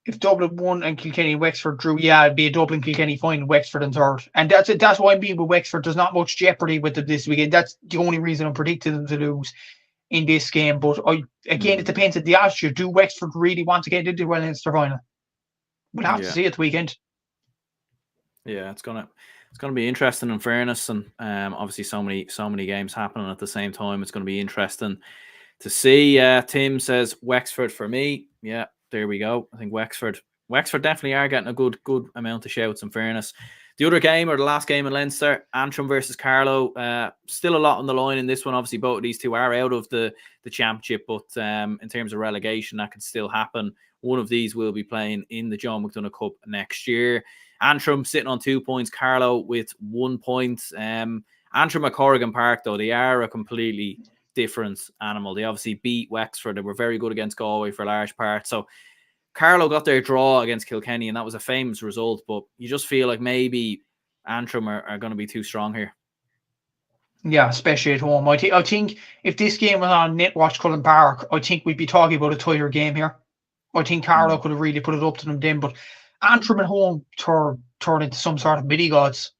B: If Dublin won and Kilkenny Wexford drew, yeah, it'd be a Dublin Kilkenny final, Wexford in third. And that's why I'm being with Wexford. There's not much jeopardy with them this weekend. That's the only reason I'm predicting them to lose in this game. But it depends on the attitude. Do Wexford really want to get into a Leinster final? We'll have to see it the weekend.
A: Yeah, it's gonna be interesting, in fairness, and obviously so many games happening at the same time. It's gonna be interesting to see. Tim says Wexford for me. Yeah, there we go. I think Wexford definitely are getting a good amount of shouts, in fairness. The other game, or the last game in Leinster, Antrim versus Carlow. Still a lot on the line in this one. Obviously, both of these two are out of the championship, but in terms of relegation, that could still happen. One of these will be playing in the John McDonagh Cup next year. Antrim sitting on 2 points, Carlow with 1 point. Antrim at Corrigan Park, though, they are a completely different animal. They obviously beat Wexford. They were very good against Galway for a large part. So Carlow got their draw against Kilkenny, and that was a famous result. But you just feel like maybe Antrim are going to be too strong here.
B: Yeah, especially at home. I think if this game was on Netwatch Cullen Park, I think we'd be talking about a tighter game here. I think Carlow could have really put it up to them then, but Antrim at home turn into some sort of mini gods,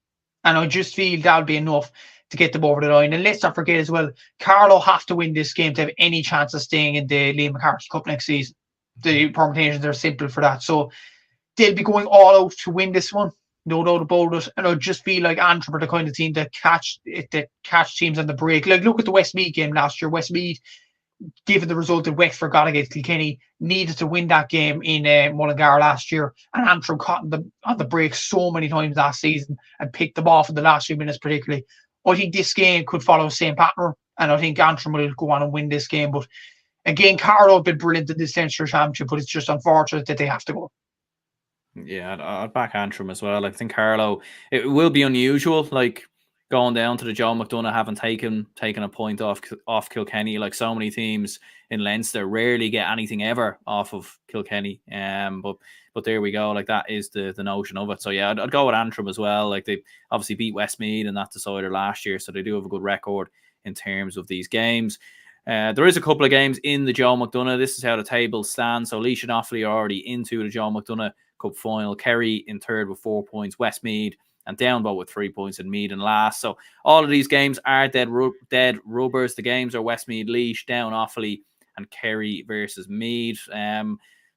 B: and I just feel that'll be enough to get them over the line. And let's not forget as well, Carlow have to win this game to have any chance of staying in the Liam McCarthy Cup next season. The permutations are simple for that, so they'll be going all out to win this one, no doubt about it. And I just feel like Antrim are the kind of team that catch teams on the break. Like, look at the Westmeath game last year. Westmeath, given the result that Wexford got against Kilkenny, needed to win that game in Mullingar last year, and Antrim caught on the break so many times last season and picked them off in the last few minutes particularly. I think this game could follow the same pattern, and I think Antrim will go on and win this game. But again, Carlow have been brilliant in this Leinster Championship, but it's just unfortunate that they have to go.
A: Yeah, I'd back Antrim as well. I think Carlow, it will be unusual, like going down to the John McDonagh, having taken a point off Kilkenny. Like, so many teams in Leinster rarely get anything ever off of Kilkenny. But there we go. Like, that is the notion of it. So yeah, I'd go with Antrim as well. Like, they obviously beat Westmeath in that decider last year, so they do have a good record in terms of these games. There is a couple of games in the John McDonagh. This is how the table stands. So Laois and Offaly are already into the John McDonagh Cup final. Kerry in third with 4 points. Westmeath and Downbow with 3 points, and Meath in last. So all of these games are dead rubbers. The games are Westmeath, Laois, Down, Offaly, and Kerry versus Meath.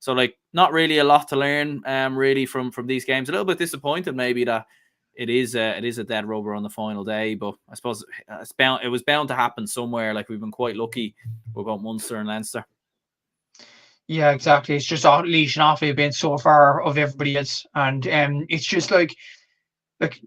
A: So like, not really a lot to learn really from these games. A little bit disappointed maybe that it is a dead rubber on the final day, but I suppose it was bound to happen somewhere. Like, we've been quite lucky with both Munster and Leinster.
B: Yeah, exactly. It's just Laois and Offaly have been so far of everybody else, and it's just like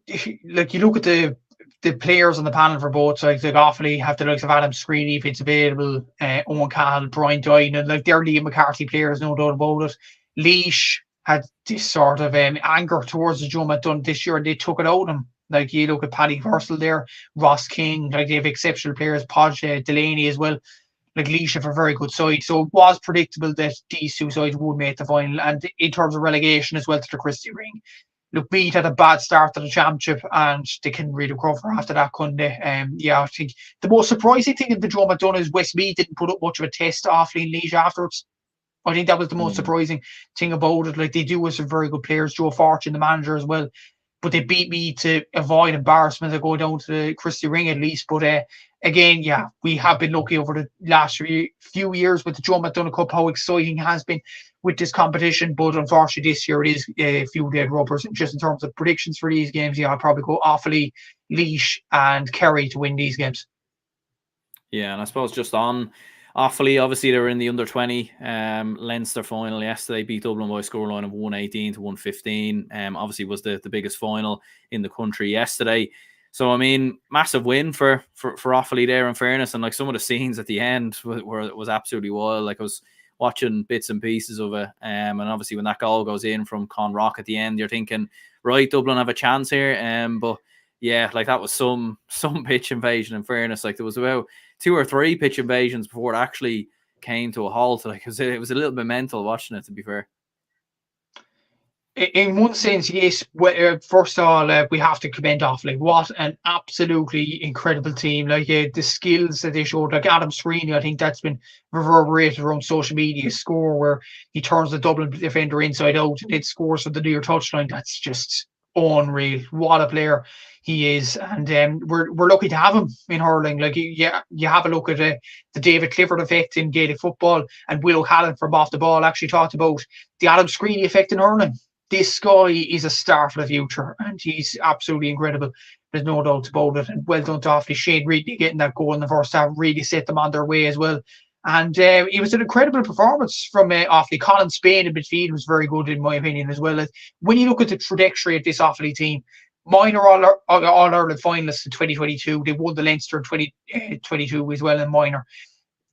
B: you look at the players on the panel for both sides. Like, Offaly have the likes of Adam Screeney if it's available, Owen Cahill, Brian Dine, and like, they're Liam McCarthy players, no doubt about it. Laois had this sort of anger towards the Joe McDonagh this year, and they took it out of him. Like, you look at Paddy Purcell there, Ross King, like, they have exceptional players, Podge Delaney as well. like Laois have a very good side. So it was predictable that these two sides would make the final. And in terms of relegation as well to the Christie Ring, look, Meath had a bad start to the championship and they can really recover after that, couldn't they? I think the most surprising thing in the Joe McDonagh is Westmeath didn't put up much of a test to Offaly and Laois afterwards. I think that was the most surprising thing about it. Like, they do have some very good players, Joe Fortune, the manager, as well. But they beat me to avoid embarrassment to go down to the Christie Ring at least. But again, we have been lucky over the last few years with the Joe McDonagh Cup, how exciting it has been with this competition. But unfortunately, this year it is a few dead rubbers. And just in terms of predictions for these games, I'll probably go Offaly, Laois, and Kerry to win these games.
A: Yeah, and I suppose just on Offaly, obviously they were in the under-20 Leinster final yesterday, beat Dublin by a scoreline of 118 to 115. Obviously was the biggest final in the country yesterday. So, I mean, massive win for Offaly there, in fairness. And like, some of the scenes at the end was absolutely wild. Like, I was watching bits and pieces of it. And obviously when that goal goes in from Con Rock at the end, you're thinking, right, Dublin have a chance here. But yeah, like, that was some pitch invasion, in fairness. Like, there was about 2 or 3 pitch invasions before it actually came to a halt. Like, it was a little bit mental watching it, to be fair.
B: In one sense, yes. First of all, we have to commend Offaly. What an absolutely incredible team! Like, the skills that they showed. Like Adam Sweeney, I think that's been reverberated around social media. Score where he turns the Dublin defender inside out and it scores for the near touchline. That's just unreal. What a player he is, and we're lucky to have him in hurling. Like, you have a look at the David Clifford effect in Gaelic football, and Will O'Callaghan from Off the Ball actually talked about the Adam Sweeney effect in hurling. This guy is a star for the future, and he's absolutely incredible. There's no doubt about it. And well done to Offaly. Shane Ridley getting that goal in the first half really set them on their way as well. And it was an incredible performance from Offaly. Colin Spain in midfield was very good, in my opinion, as well. When you look at the trajectory of this Offaly team, minor All-Ireland finalists in 2022. They won the Leinster in 2022 as well in minor.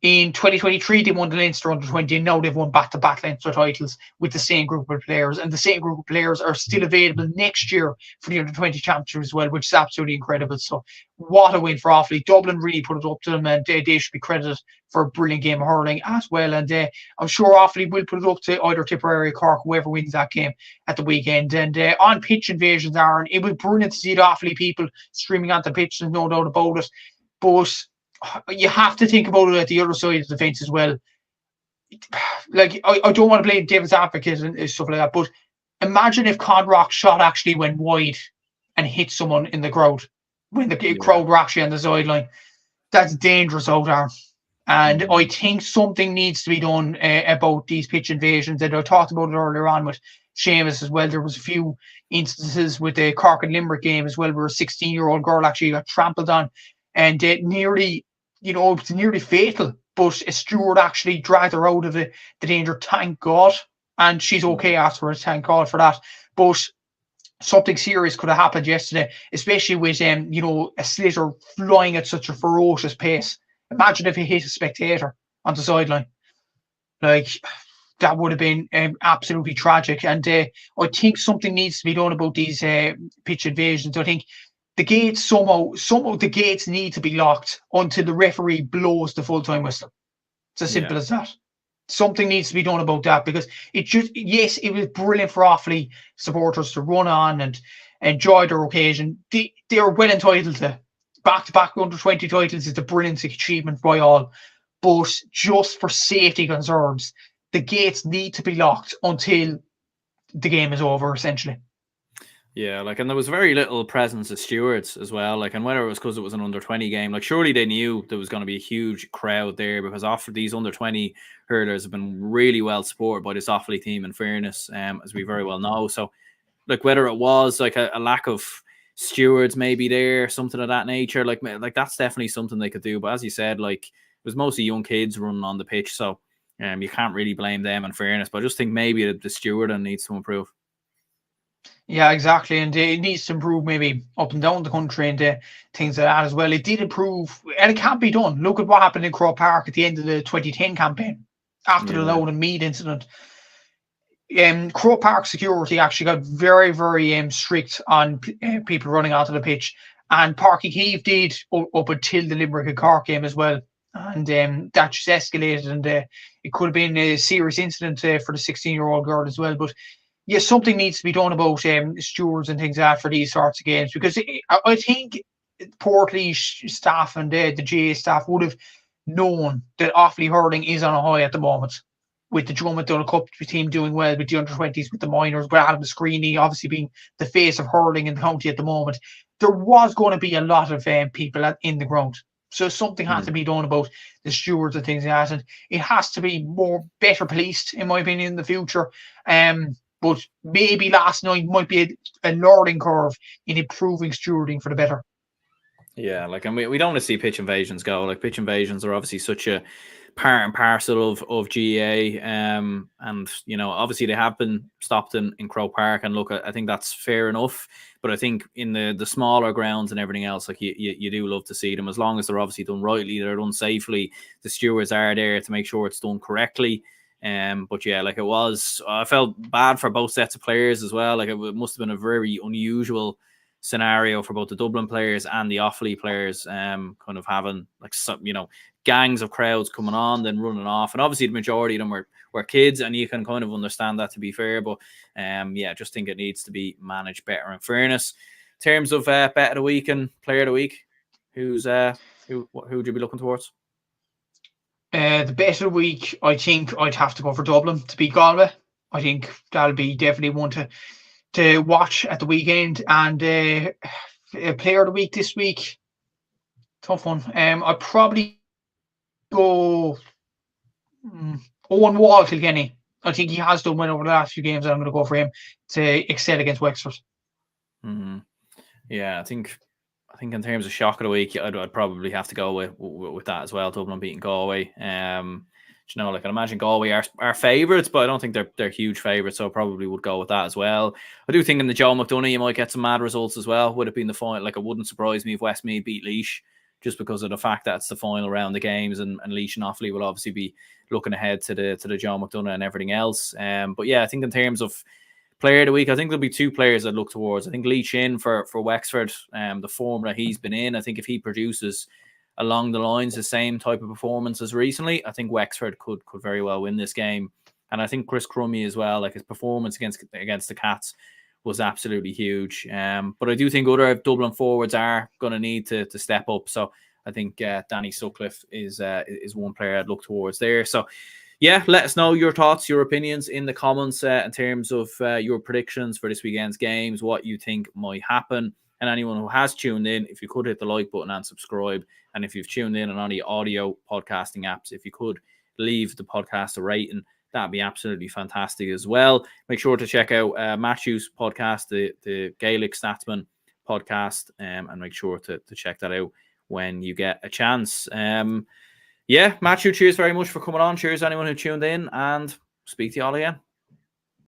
B: In 2023, they won the Leinster under-20, and now they've won back-to-back Leinster titles with the same group of players. And the same group of players are still available next year for the under-20 championship as well, which is absolutely incredible. So what a win for Offaly. Dublin really put it up to them, and they should be credited for a brilliant game of hurling as well. And I'm sure Offaly will put it up to either Tipperary or Cork, whoever wins that game at the weekend. And on pitch invasions, Aaron, it was brilliant to see the Offaly people streaming onto the pitch, there's no doubt about it. But you have to think about it at the other side of the fence as well. Like, I don't want to blame David's advocate and stuff like that, but imagine if Con Rock's shot actually went wide and hit someone in the crowd when the crowd were actually on the sideline. That's dangerous out there. And I think something needs to be done about these pitch invasions. And I talked about it earlier on with Seamus as well. There was a few instances with the Cork and Limerick game as well, where a 16-year-old girl actually got trampled on, and nearly, it was nearly fatal. But a steward actually dragged her out of the danger, thank God. And she's okay afterwards, thank God for that. But something serious could have happened yesterday, especially with a slitter flying at such a ferocious pace. Imagine if he hit a spectator on the sideline. Like, that would have been absolutely tragic. And I think something needs to be done about these pitch invasions. I think the gates somehow the gates need to be locked until the referee blows the full-time whistle. It's as simple as that. Something needs to be done about that, because it was brilliant for Offaly supporters to run on and enjoy their occasion. They are well entitled to back-to-back under-20 titles. Is a brilliant achievement by all. But just for safety concerns, the gates need to be locked until the game is over, essentially.
A: Yeah, and there was very little presence of stewards as well. And whether it was because it was an under-20 game, surely they knew there was going to be a huge crowd there, because after these under-20 hurlers have been really well supported by this Offaly team, in fairness, as we very well know. So, whether it was a lack of stewards maybe there, something of that nature, that's definitely something they could do. But as you said, it was mostly young kids running on the pitch, so you can't really blame them, in fairness. But I just think maybe the stewarding needs to improve.
B: Yeah, exactly. And it needs to improve maybe up and down the country and things like that as well. It did improve, and it can't be done. Look at what happened in Croke Park at the end of the 2010 campaign after the Loud and Mead incident. Croke Park security actually got very, very strict on people running onto the pitch. And Páirc Uí Chaoimh did up until the Limerick and Cork game as well. and that just escalated, and it could have been a serious incident for the 16-year-old girl as well. But yes, something needs to be done about stewards and things like that for these sorts of games, because I think Portlaoise staff and the GA staff would have known that Offaly Hurling is on a high at the moment, with the McDonagh Cup team doing well, with the under-20s, with the minors, with Adam Screeney obviously being the face of hurling in the county at the moment. There was going to be a lot of people in the ground. So something has to be done about the stewards and things like that. And it has to be better policed, in my opinion, in the future. But maybe last night might be a learning curve in improving stewarding for the better.
A: Yeah, like, and we don't want to see pitch invasions go. Like, pitch invasions are obviously such a part and parcel of GA, and you know, obviously they have been stopped in Croke Park, and look, I think that's fair enough. But I think in the smaller grounds and everything else, like you do love to see them, as long as they're obviously done rightly, they're done safely. The stewards are there to make sure it's done correctly. But yeah, like, I felt bad for both sets of players as well. Like, it must have been a very unusual scenario for both the Dublin players and the Offaly players, kind of having, like, some, you know, gangs of crowds coming on, then running off. And obviously the majority of them were kids, and you can kind of understand that, to be fair. But yeah, I just think it needs to be managed better. In fairness, in terms of bet of the week and player of the week, who would you be looking towards?
B: The bet of the week, I think I'd have to go for Dublin to beat Galway. I think that'll be definitely one to watch at the weekend. And a player of the week this week, tough one. I'd probably go Owen Wall, Kilkenny. I think he has done well over the last few games, and I'm going to go for him to excel against Wexford.
A: Yeah, I think in terms of shock of the week, I'd probably have to go with that as well. Dublin beating Galway. You know, like, I imagine Galway are favourites, but I don't think they're huge favourites, so I probably would go with that as well. I do think in the Joe McDonagh you might get some mad results as well. Would it be in the final? Like, it wouldn't surprise me if Westmeath beat Laois, just because of the fact that it's the final round of games, and Laois and Offaly will obviously be looking ahead to the Joe McDonagh and everything else. But yeah, I think in terms of player of the week, I think there'll be two players I'd look towards. I think Laois in for Wexford, the form that he's been in. I think if he produces along the lines the same type of performance as recently, I think Wexford could very well win this game. And I think Chris Crummey as well, like, his performance against the Cats was absolutely huge. But I do think other Dublin forwards are going to need to step up. So I think Danny Sutcliffe is one player I'd look towards there. So yeah, let us know your thoughts, your opinions in the comments in terms of your predictions for this weekend's games, what you think might happen. And anyone who has tuned in, if you could hit the like button and subscribe. And if you've tuned in on any audio podcasting apps, if you could leave the podcast a rating, that'd be absolutely fantastic as well. Make sure to check out Matthew's podcast, the Gaelic Statsman podcast, and make sure to check that out when you get a chance. Yeah, Matthew, cheers very much for coming on. Cheers anyone who tuned in, and speak to you all again.